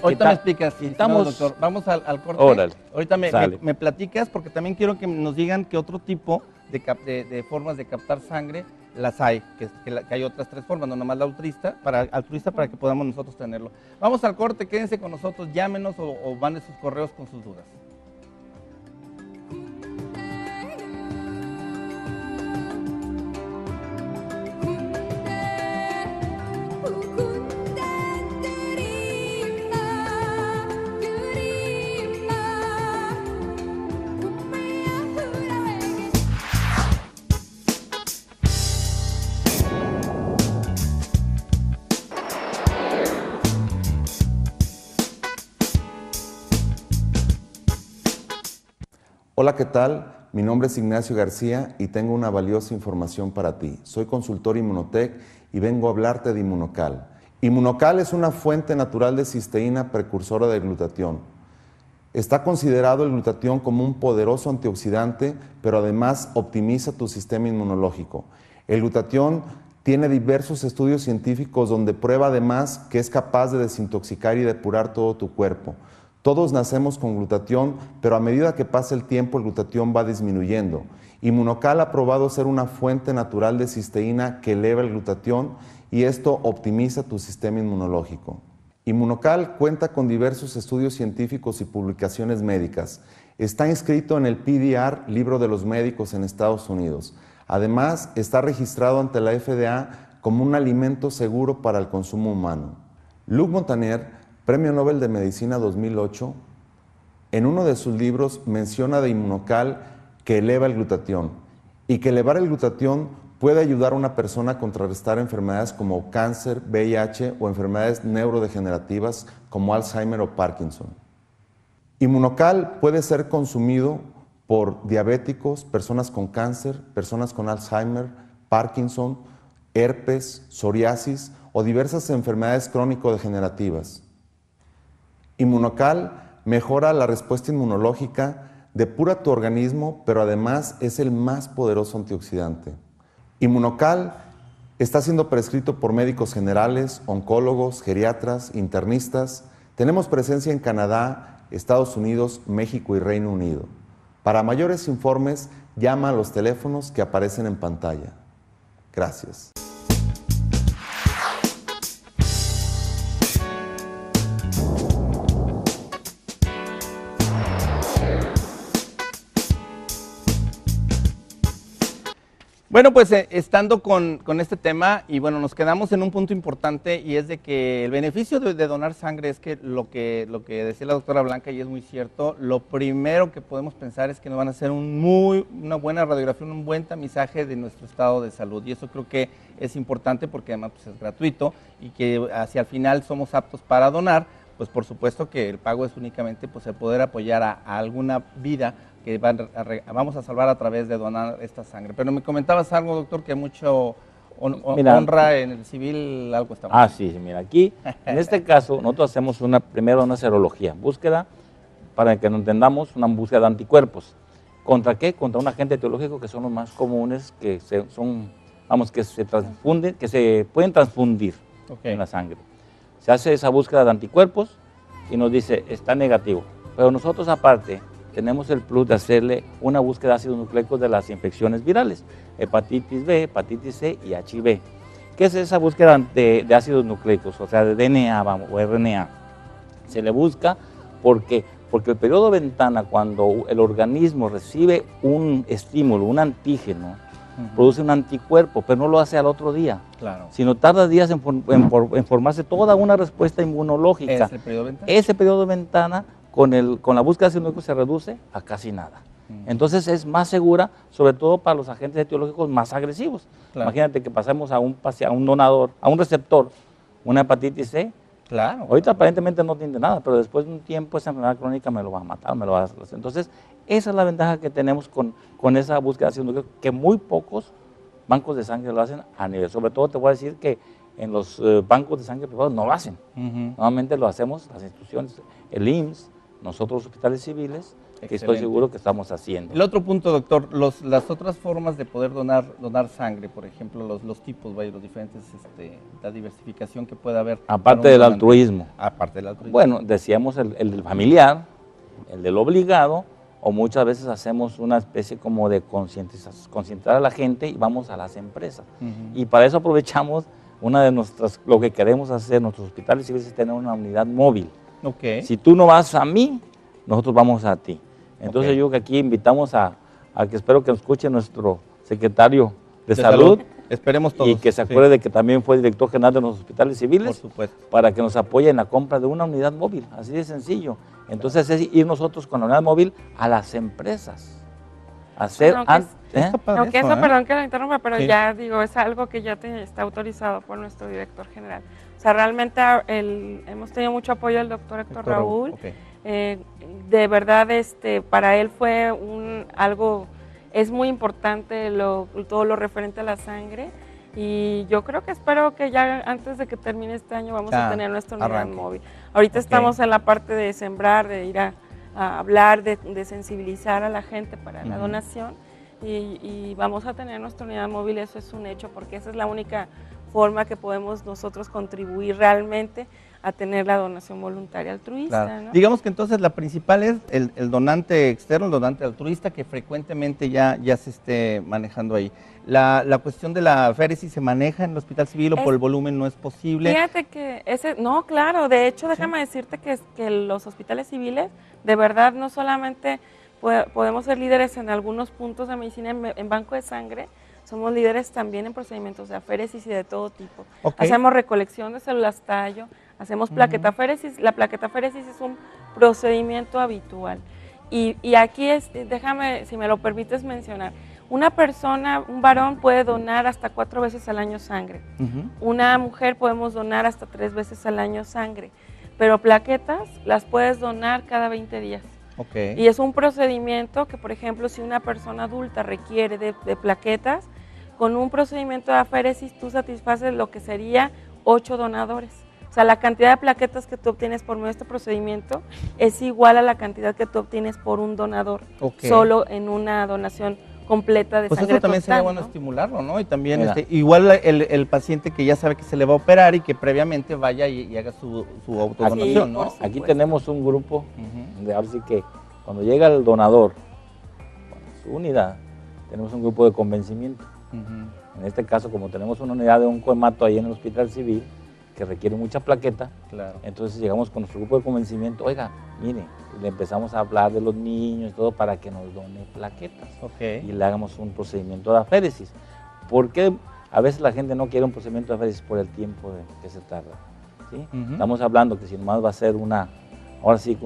S1: Ahorita me explicas,
S3: quitamos-
S1: doctor. Vamos al corte.
S3: Órale.
S1: Ahorita
S3: Sale.
S1: me platicas porque también quiero que nos digan qué otro tipo de formas de captar sangre las hay, que hay otras tres formas, no nomás la altruista para que podamos nosotros tenerlo. Vamos al corte, quédense con nosotros, llámenos o manden sus correos con sus dudas.
S5: Hola, ¿qué tal? Mi nombre es Ignacio García y tengo una valiosa información para ti. Soy consultor Inmunotech y vengo a hablarte de Inmunocal. Inmunocal es una fuente natural de cisteína precursora de glutatión. Está considerado el glutatión como un poderoso antioxidante, pero además optimiza tu sistema inmunológico. El glutatión tiene diversos estudios científicos donde prueba además que es capaz de desintoxicar y depurar todo tu cuerpo. Todos nacemos con glutatión, pero a medida que pasa el tiempo el glutatión va disminuyendo. Inmunocal ha probado ser una fuente natural de cisteína que eleva el glutatión y esto optimiza tu sistema inmunológico. Inmunocal cuenta con diversos estudios científicos y publicaciones médicas. Está inscrito en el PDR, Libro de los Médicos en Estados Unidos. Además, está registrado ante la FDA como un alimento seguro para el consumo humano. Luc Montagnier, Premio Nobel de Medicina 2008, en uno de sus libros menciona de Inmunocal que eleva el glutatión y que elevar el glutatión puede ayudar a una persona a contrarrestar enfermedades como cáncer, VIH o enfermedades neurodegenerativas como Alzheimer o Parkinson. Inmunocal puede ser consumido por diabéticos, personas con cáncer, personas con Alzheimer, Parkinson, herpes, psoriasis o diversas enfermedades crónico-degenerativas. Inmunocal mejora la respuesta inmunológica, depura tu organismo, pero además es el más poderoso antioxidante. Inmunocal está siendo prescrito por médicos generales, oncólogos, geriatras, internistas. Tenemos presencia en Canadá, Estados Unidos, México y Reino Unido. Para mayores informes, llama a los teléfonos que aparecen en pantalla. Gracias.
S1: Bueno, pues estando con este tema, y bueno, nos quedamos en un punto importante, y es de que el beneficio de donar sangre es que lo que decía la doctora Blanca, y es muy cierto, lo primero que podemos pensar es que nos van a hacer una buena radiografía, un buen tamizaje de nuestro estado de salud, y eso creo que es importante porque además pues, es gratuito, y que hacia el final somos aptos para donar, pues por supuesto que el pago es únicamente pues, el poder apoyar a alguna vida que vamos a salvar a través de donar esta sangre. Pero me comentabas algo, doctor, que mucho honra en el civil, algo está mal.
S3: Sí, mira, aquí, en este caso, nosotros hacemos primero una serología, búsqueda, para que nos entendamos, una búsqueda de anticuerpos. ¿Contra qué? Contra un agente etiológico que son los más comunes, que se transfunden, que se pueden transfundir en la sangre. Se hace esa búsqueda de anticuerpos y nos dice, está negativo. Pero nosotros aparte, tenemos el plus de hacerle una búsqueda de ácidos nucleicos de las infecciones virales, hepatitis B, hepatitis C y HIV. ¿Qué es esa búsqueda de ácidos nucleicos? O sea, de DNA o RNA. Se le busca porque el periodo ventana, cuando el organismo recibe un estímulo, un antígeno, produce un anticuerpo, pero no lo hace al otro día, sino tarda días en formarse toda una respuesta inmunológica.
S1: ¿Es el periodo ventana?
S3: Ese periodo ventana, con la búsqueda de ácidos nucleicos se reduce a casi nada. Entonces es más segura, sobre todo para los agentes etiológicos más agresivos. Imagínate que pasemos a un donador, a un receptor, una hepatitis C. Ahorita aparentemente no tiene nada, pero después de un tiempo esa enfermedad crónica me lo va a matar, me lo va a hacer. Entonces esa es la ventaja que tenemos con esa búsqueda de ácidos nucleicos, que muy pocos bancos de sangre lo hacen a nivel. Sobre todo te voy a decir que en los bancos de sangre privados no lo hacen. Normalmente lo hacemos las instituciones, el IMSS, nosotros los hospitales civiles, que estoy seguro que estamos haciendo.
S1: El otro punto, doctor, las otras formas de poder donar sangre, por ejemplo, los tipos, los diferentes, la diversificación que puede haber.
S3: Aparte del altruismo.
S1: Aparte del altruismo.
S3: Bueno, decíamos el del familiar, el del obligado, o muchas veces hacemos una especie como de concientizar a la gente y vamos a las empresas. Y para eso aprovechamos lo que queremos hacer, nuestros hospitales civiles, es tener una unidad móvil. Si tú no vas a mí, nosotros vamos a ti. Entonces yo que aquí invitamos a que espero que nos escuche nuestro secretario de Salud.
S1: Esperemos todos.
S3: Y que se acuerde de que también fue director general de los hospitales civiles.
S1: Por supuesto.
S3: Para que nos apoye en la compra de una unidad móvil, así de sencillo. Entonces es ir nosotros con la unidad móvil a las empresas.
S2: Aunque eso, perdón que lo interrumpa, pero ya digo, es algo que ya está autorizado por nuestro director general. O sea, realmente hemos tenido mucho apoyo del doctor Héctor Raúl. De verdad, para él fue es muy importante todo lo referente a la sangre, y yo creo que espero que ya antes de que termine este año vamos a tener nuestra unidad móvil. Ahorita estamos en la parte de sembrar, de ir a hablar, de sensibilizar a la gente para la donación, y vamos a tener nuestra unidad móvil, eso es un hecho, porque esa es la única forma que podemos nosotros contribuir realmente a tener la donación voluntaria altruista. ¿No?
S1: Digamos que entonces la principal es el donante externo, el donante altruista, que frecuentemente ya se esté manejando ahí. La cuestión de la féresis se maneja en el hospital civil, o por el volumen no es posible.
S2: Fíjate que no, claro, de hecho déjame decirte que los hospitales civiles, de verdad, no solamente podemos ser líderes en algunos puntos de medicina en banco de sangre, somos líderes también en procedimientos de aféresis y de todo tipo. Hacemos recolección de células tallo, hacemos plaquetaféresis. La plaquetaféresis es un procedimiento habitual. Y aquí, déjame, si me lo permites mencionar, una persona, un varón puede donar hasta 4 veces al año sangre. Una mujer podemos donar hasta 3 veces al año sangre. Pero plaquetas las puedes donar cada 20 días.
S1: Ok.
S2: Y es un procedimiento que, por ejemplo, si una persona adulta requiere de plaquetas, con un procedimiento de aféresis tú satisfaces lo que sería 8 donadores. O sea, la cantidad de plaquetas que tú obtienes por medio de este procedimiento es igual a la cantidad que tú obtienes por un donador, solo en una donación completa de
S1: pues
S2: sangre
S1: eso también
S2: total,
S1: sería bueno
S2: ¿no?
S1: estimularlo, ¿no? Y también
S3: Mira.
S1: igual el paciente que ya sabe que se le va a operar y que previamente vaya y haga su autodonación,
S2: Sí,
S1: ¿no?
S2: por
S3: Aquí
S2: supuesto.
S3: tenemos un grupo,
S1: Ujú.
S3: de ahora sí que cuando llega el donador con su unidad, tenemos un grupo de convencimiento.
S1: Ujú.
S3: En este caso, como tenemos una unidad de oncohemato ahí en el Hospital Civil, que requiere mucha plaqueta,
S1: Claro.
S3: entonces llegamos con nuestro grupo de convencimiento, oiga, mire, y le empezamos a hablar de los niños, todo para que nos done plaquetas
S1: Ok.
S3: y le hagamos un procedimiento de aféresis. Porque a veces la gente no quiere un procedimiento de aféresis por el tiempo que se tarda, ¿sí?
S1: Ujú.
S3: Estamos hablando que si nomás va a ser ahora sí,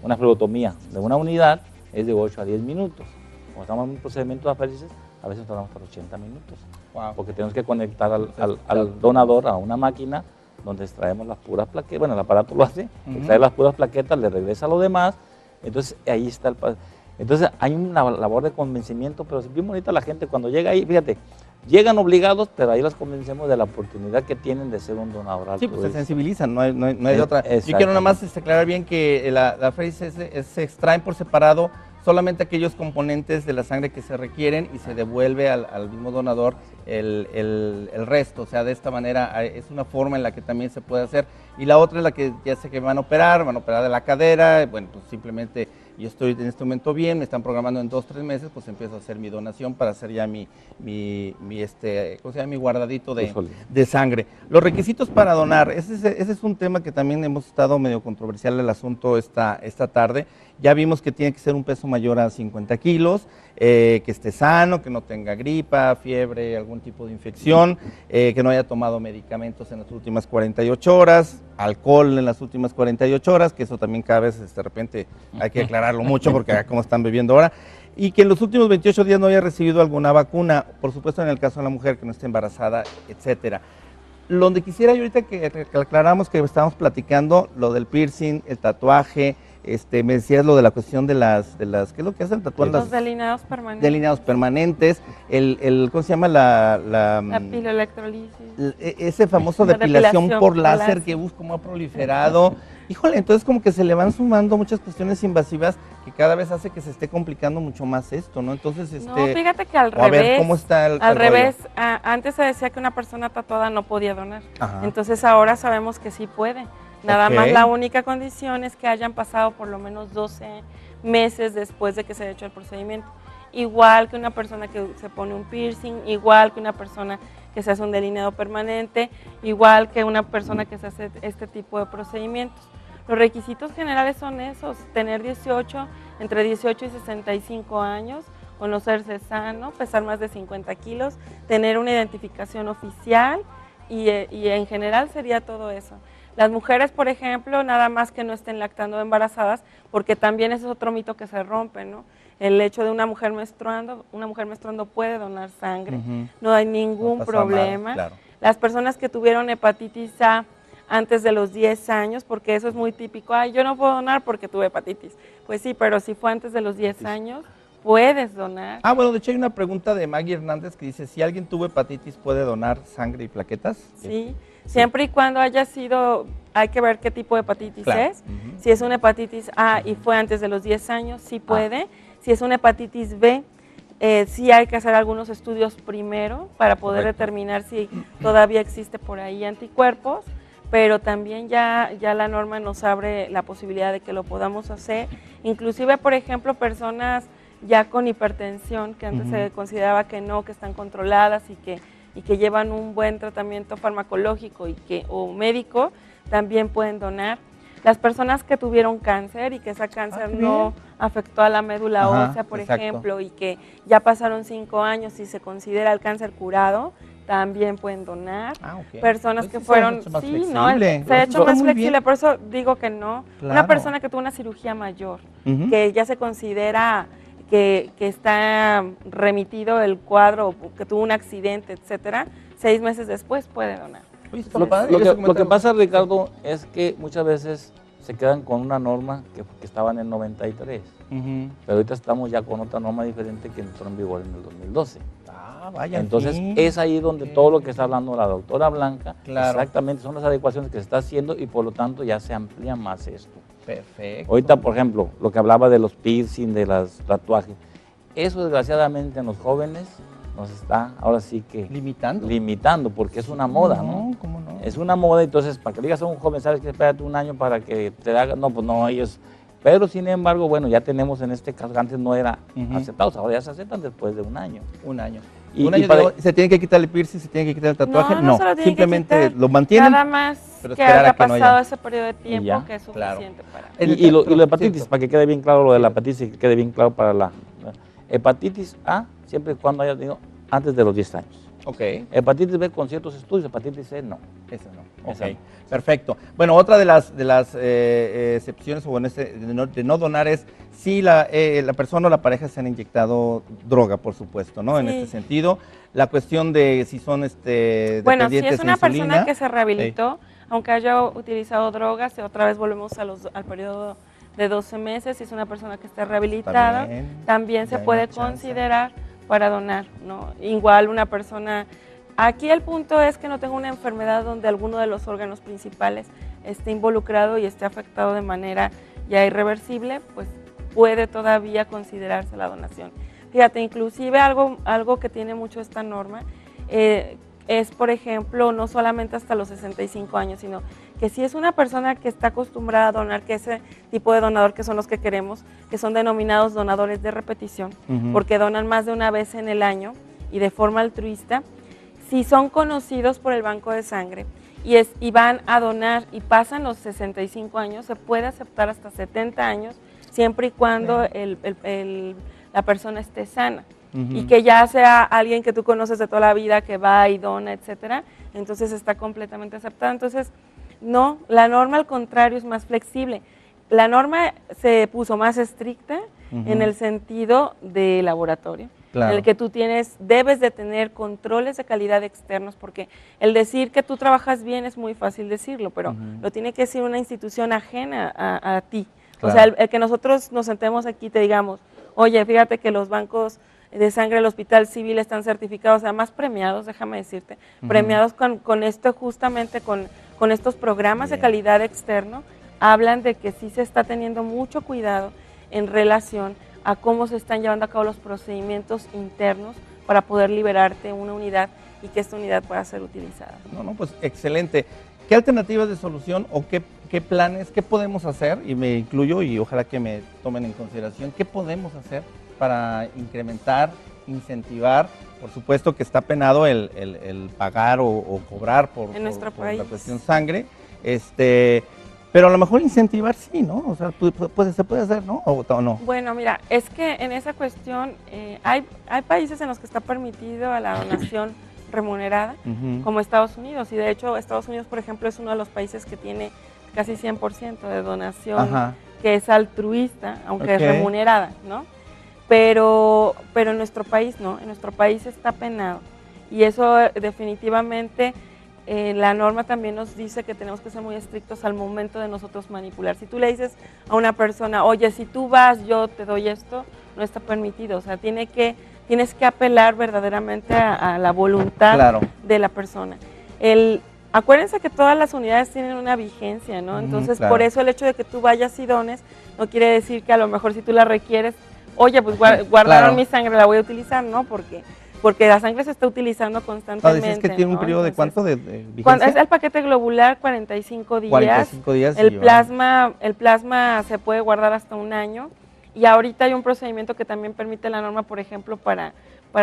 S3: una flebotomía de una unidad, es de 8 a 10 minutos. Cuando estamos en un procedimiento de aféresis, a veces tardamos hasta 80 minutos.
S1: Wow.
S3: Porque tenemos que conectar al donador a una máquina donde extraemos las puras plaquetas, bueno, el aparato lo hace, extrae las puras plaquetas, le regresa lo demás, entonces ahí está entonces hay una labor de convencimiento, pero es bien bonita la gente cuando llega ahí, fíjate, llegan obligados, pero ahí los convencemos de la oportunidad que tienen de ser un donador
S1: Sí, pues se
S3: altruista.
S1: sensibilizan, no hay de otra. Yo
S3: Exactamente.
S1: quiero nada más aclarar bien que la aféresis se extraen por separado solamente aquellos componentes de la sangre que se requieren y se devuelve al mismo donador el resto. O sea, de esta manera es una forma en la que también se puede hacer. Y la otra es la que ya sé que van a operar de la cadera. Bueno, pues simplemente yo estoy en este momento bien, me están programando en 2 o 3 meses, pues empiezo a hacer mi donación para hacer ya mi ¿cómo se llama? Mi guardadito de sangre. Los requisitos para donar, ese es un tema que también hemos estado medio controversial el asunto esta tarde. Ya vimos que tiene que ser un peso mayor a 50 kilos, que esté sano, que no tenga gripa, fiebre, algún tipo de infección, que no haya tomado medicamentos en las últimas 48 horas, alcohol en las últimas 48 horas, que eso también cada vez de repente hay que aclararlo mucho porque como están bebiendo ahora, y que en los últimos 28 días no haya recibido alguna vacuna, por supuesto en el caso de la mujer que no esté embarazada, etcétera. Donde quisiera yo ahorita que aclaráramos que estábamos platicando lo del piercing, el tatuaje, me decías lo de la cuestión de las ¿qué es lo que hacen? Tatuar
S2: Los delineados permanentes.
S1: Delineados permanentes, ¿cómo se llama?
S2: La piloelectrolisis.
S1: Ese famoso
S2: La
S1: depilación por láser
S2: láser.
S1: que cómo ha proliferado. Híjole, entonces como que se le van sumando muchas cuestiones invasivas que cada vez hace que se esté complicando mucho más esto, ¿no? Entonces,
S2: No, fíjate que al
S1: o a ver,
S2: revés.
S1: ¿cómo está el
S2: Al
S1: rollo?
S2: revés, antes se decía que una persona tatuada no podía donar.
S1: Ajá.
S2: Entonces ahora sabemos que sí puede. Nada
S1: Ok.
S2: más la única condición es que hayan pasado por lo menos 12 meses después de que se haya hecho el procedimiento. Igual que una persona que se pone un piercing, igual que una persona que se hace un delineado permanente, igual que una persona que se hace este tipo de procedimientos. Los requisitos generales son esos: tener entre 18 y 65 años, conocerse sano, pesar más de 50 kilos, tener una identificación oficial y en general sería todo eso. Las mujeres, por ejemplo, nada más que no estén lactando embarazadas, porque también ese es otro mito que se rompe, ¿no? El hecho de una mujer menstruando puede donar sangre, no hay ningún
S1: No pasa
S2: problema.
S1: nada, claro.
S2: Las personas que tuvieron hepatitis A antes de los 10 años, porque eso es muy típico, ay, yo no puedo donar porque tuve hepatitis. Pues sí, pero si fue antes de los 10 años, puedes donar.
S1: Ah, bueno, de hecho hay una pregunta de Maggie Hernández que dice, si alguien tuvo hepatitis, ¿puede donar sangre y plaquetas?
S2: Sí, siempre y cuando haya sido, hay que ver qué tipo de hepatitis
S1: Claro.
S2: es. Si es una hepatitis A y fue antes de los 10 años, sí puede. Si es una hepatitis B, sí hay que hacer algunos estudios primero para poder
S1: Correcto.
S2: determinar si todavía existe por ahí anticuerpos, pero también ya la norma nos abre la posibilidad de que lo podamos hacer. Inclusive, por ejemplo, personas ya con hipertensión, que antes se consideraba que no, que están controladas y que llevan un buen tratamiento farmacológico o médico, también pueden donar. Las personas que tuvieron cáncer y que ese cáncer no afectó a la médula
S1: Ajá,
S2: ósea, por
S1: exacto.
S2: ejemplo, y que ya pasaron 5 años y se considera el cáncer curado, también pueden donar.
S1: Ah, ok.
S2: Personas
S1: Pues
S2: que
S1: sí
S2: fueron,
S1: se ha hecho más
S2: sí, no,
S1: flexible.
S2: se ha hecho más
S1: Muy bien.
S2: flexible, por eso digo que no.
S1: Claro.
S2: Una persona que tuvo una cirugía mayor,
S1: Ujú.
S2: que ya se considera que está remitido el cuadro, que tuvo un accidente, etcétera, 6 meses después puede donar.
S1: Oye, está
S3: Lo
S1: padre,
S3: que
S1: eso comentaron.
S3: pasa, Ricardo, es que muchas veces se quedan con una norma que estaba en el 93. Pero ahorita estamos ya con otra norma diferente que entró en vigor en el 2012.
S1: Vaya.
S3: Entonces es ahí donde todo lo que está hablando la doctora Blanca, exactamente son las adecuaciones que se está haciendo y por lo tanto ya se amplía más esto.
S1: Perfecto.
S3: Ahorita, por ejemplo, lo que hablaba de los piercing, de los tatuajes, eso desgraciadamente en los jóvenes nos está ahora sí que limitando porque es una moda, ¿no?
S1: ¿Cómo no?
S3: Es una moda, entonces para que le digas a un joven, sabes que espérate un año para que te haga, no, pues no, ellos. Pero sin embargo, bueno, ya tenemos en este caso, antes no era aceptados, ahora ya se aceptan después de un año.
S1: Un año.
S3: Y
S1: ¿Se tiene que quitar el piercing, se tiene que quitar el tatuaje?
S2: No,
S1: simplemente lo mantienen.
S2: Nada más
S1: pero
S2: que haya
S1: que no
S2: pasado ese periodo de tiempo
S3: ya,
S2: que es suficiente para...
S3: Y lo de hepatitis, para que quede bien claro lo de la hepatitis y que quede bien claro para la hepatitis A, siempre y cuando haya tenido antes de los 10 años.
S1: Ok.
S3: Hepatitis B con ciertos estudios, hepatitis C no.
S1: Esa no.
S3: Esa
S1: Ok,
S3: no.
S1: perfecto. Bueno, otra de las excepciones o de no donar es si la persona o la pareja se han inyectado droga, por supuesto, ¿no?
S2: Sí.
S1: En este sentido, la cuestión de si son
S2: bueno, si
S1: dependientes
S2: es una
S1: de insulina,
S2: persona que se rehabilitó, aunque haya utilizado drogas, y otra vez volvemos al periodo de 12 meses, si es una persona que está rehabilitada, también se puede considerar para donar, ¿no? Igual una persona, aquí el punto es que no tenga una enfermedad donde alguno de los órganos principales esté involucrado y esté afectado de manera ya irreversible, pues puede todavía considerarse la donación. Fíjate, inclusive algo que tiene mucho esta norma es, por ejemplo, no solamente hasta los 65 años, sino que si es una persona que está acostumbrada a donar, que ese tipo de donador que son los que queremos, que son denominados donadores de repetición, porque donan más de una vez en el año y de forma altruista, si son conocidos por el banco de sangre y van a donar y pasan los 65 años, se puede aceptar hasta 70 años, siempre y cuando la persona esté sana. Y que ya sea alguien que tú conoces de toda la vida, que va y dona, etcétera, entonces está completamente aceptado. Entonces, no, la norma al contrario es más flexible. La norma se puso más estricta en el sentido de laboratorio, en el que tú debes de tener controles de calidad externos, porque el decir que tú trabajas bien es muy fácil decirlo, pero lo tiene que decir una institución ajena a ti. O sea, el que nosotros nos sentemos aquí y te digamos, oye, fíjate que los bancos de sangre del Hospital Civil están certificados, además premiados, déjame decirte, premiados con esto, justamente con estos programas de calidad externo, hablan de que sí se está teniendo mucho cuidado en relación a cómo se están llevando a cabo los procedimientos internos para poder liberarte una unidad y que esta unidad pueda ser utilizada.
S1: No, pues excelente. ¿Qué alternativas de solución o qué planes, qué podemos hacer? Y me incluyo y ojalá que me tomen en consideración, ¿qué podemos hacer para incrementar, incentivar? Por supuesto que está penado el pagar o cobrar por la cuestión sangre, pero a lo mejor incentivar sí, ¿no? O sea, se puede hacer, ¿no? ¿O no?
S2: Bueno, mira, es que en esa cuestión hay países en los que está permitido a la donación remunerada, como Estados Unidos, y de hecho Estados Unidos, por ejemplo, es uno de los países que tiene casi 100% de donación que es altruista, aunque es remunerada, ¿no? Pero en nuestro país no, en nuestro país está penado, y eso definitivamente la norma también nos dice que tenemos que ser muy estrictos al momento de nosotros manipular. Si tú le dices a una persona, oye, si tú vas, yo te doy esto, no está permitido. O sea, tienes que apelar verdaderamente a la voluntad de la persona. Acuérdense que todas las unidades tienen una vigencia, ¿no? Entonces, por eso el hecho de que tú vayas y dones, no quiere decir que a lo mejor si tú la requieres, oye, pues guardaron mi sangre, la voy a utilizar, ¿no? Porque la sangre se está utilizando constantemente.
S1: ¿Dices que tiene un periodo de cuánto de vigencia?
S2: Cuando es el paquete globular, 45 días.
S1: 45 días.
S2: El plasma se puede guardar hasta un año. Y ahorita hay un procedimiento que también permite la norma, por ejemplo, para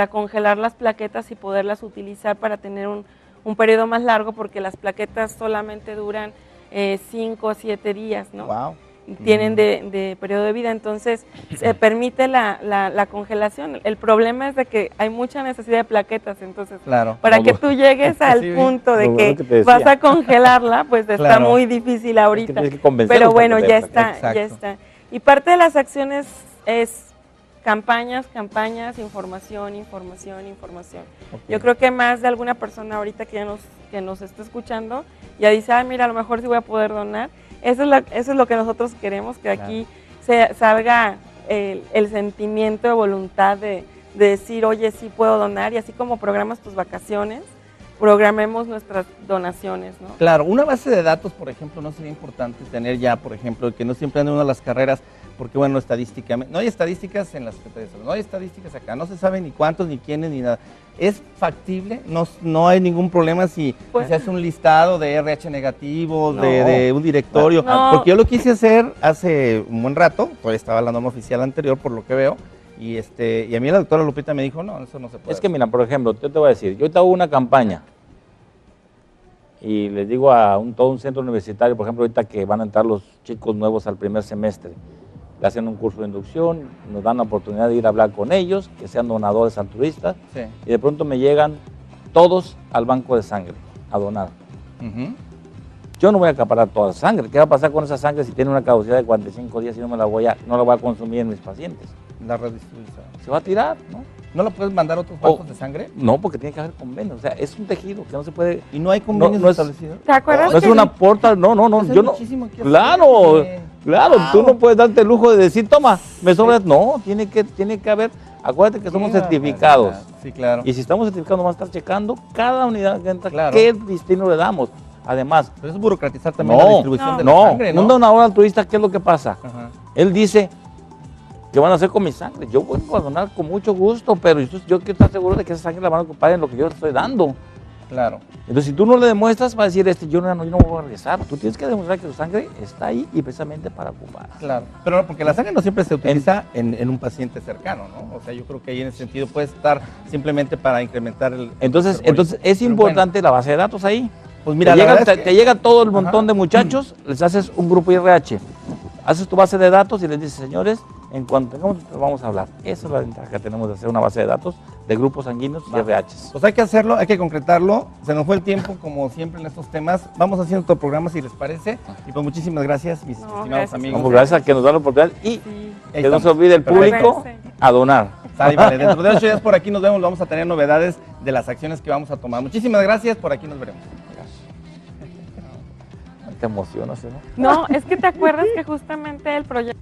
S2: congelar las plaquetas y poderlas utilizar para tener un periodo más largo, porque las plaquetas solamente duran 5 o 7 días, ¿no?
S1: Wow.
S2: Tienen de periodo de vida, entonces se permite la congelación. El problema es de que hay mucha necesidad de plaquetas, entonces para que tú llegues al punto de que vas a congelarla, pues está muy difícil ahorita, pero bueno, ya está. Y parte de las acciones es campañas, información. Yo creo que más de alguna persona ahorita que nos está escuchando ya dice, mira, a lo mejor sí voy a poder donar. eso es lo que nosotros queremos, que aquí salga el sentimiento de voluntad de decir, oye, sí puedo donar, y así como programas tus vacaciones, programemos nuestras donaciones, ¿no?
S1: Claro, una base de datos, por ejemplo, no sería importante tener ya, por ejemplo, que no siempre ande uno a las carreras, porque bueno, estadísticamente, no hay estadísticas en las Secretarías de Salud, no hay estadísticas acá, no se sabe ni cuántos, ni quiénes, ni nada. ¿Es factible? No hay ningún problema si se hace un listado de RH negativo, de un directorio, porque yo lo quise hacer hace un buen rato, todavía estaba la norma oficial anterior, por lo que veo, y a mí la doctora Lupita me dijo, no, eso no se puede.
S3: Es que mira, por ejemplo, yo te voy a decir, yo ahorita hago una campaña y les digo a todo un centro universitario, por ejemplo, ahorita que van a entrar los chicos nuevos al primer semestre, le hacen un curso de inducción, nos dan la oportunidad de ir a hablar con ellos, que sean donadores altruistas, y de pronto me llegan todos al banco de sangre a donar. Yo no voy a acaparar toda la sangre. ¿Qué va a pasar con esa sangre si tiene una caducidad de 45 días y no la voy a consumir en mis pacientes?
S1: La redistribución.
S3: Se va a tirar, ¿no?
S1: ¿No la puedes mandar a otros bancos de sangre?
S3: No, porque tiene que haber convenios. O sea, es un tejido que no se puede.
S1: ¿Y no hay convenios establecidos?
S2: ¿Te acuerdas?
S3: No es una porta, no. Yo no. Claro, tú no puedes darte el lujo de decir, toma, me sobra. No, tiene que haber. Acuérdate que somos certificados.
S1: Sí, claro.
S3: Y si estamos certificados, vamos a estar checando cada unidad que entra, qué destino le damos. Además.
S1: Pero es burocratizar también la distribución de la sangre, ¿no?
S3: Un donador altruista, ¿qué es lo que pasa? Él dice, ¿qué van a hacer con mi sangre? Yo voy a donar con mucho gusto, pero yo quiero estar seguro de que esa sangre la van a ocupar en lo que yo estoy dando.
S1: Claro.
S3: Entonces, si tú no le demuestras, va a decir, yo no voy a regresar. Tú tienes que demostrar que tu sangre está ahí y precisamente para ocupar.
S1: Claro, pero porque la sangre no siempre se utiliza en un paciente cercano, ¿no? O sea, yo creo que ahí en ese sentido puede estar simplemente para incrementar el...
S3: Entonces es importante la base de datos ahí.
S1: Pues mira,
S3: te llega todo el montón de muchachos, les haces un grupo IRH, haces tu base de datos y les dices, señores, en cuanto tengamos, vamos a hablar. Esa es la ventaja que tenemos de hacer una base de datos de grupos sanguíneos y IRHs.
S1: Pues hay que hacerlo, hay que concretarlo. Se nos fue el tiempo, como siempre en estos temas. Vamos haciendo otro programa, si les parece. Y pues muchísimas gracias, mis estimados amigos.
S3: Pues gracias a que nos dan la oportunidad y que no se olvide el público a donar.
S1: Vale. Dentro de 8 días por aquí nos vemos, vamos a tener novedades de las acciones que vamos a tomar. Muchísimas gracias, por aquí nos veremos.
S3: Te emocionas, ¿no?
S2: No, es que te acuerdas que justamente el proyecto...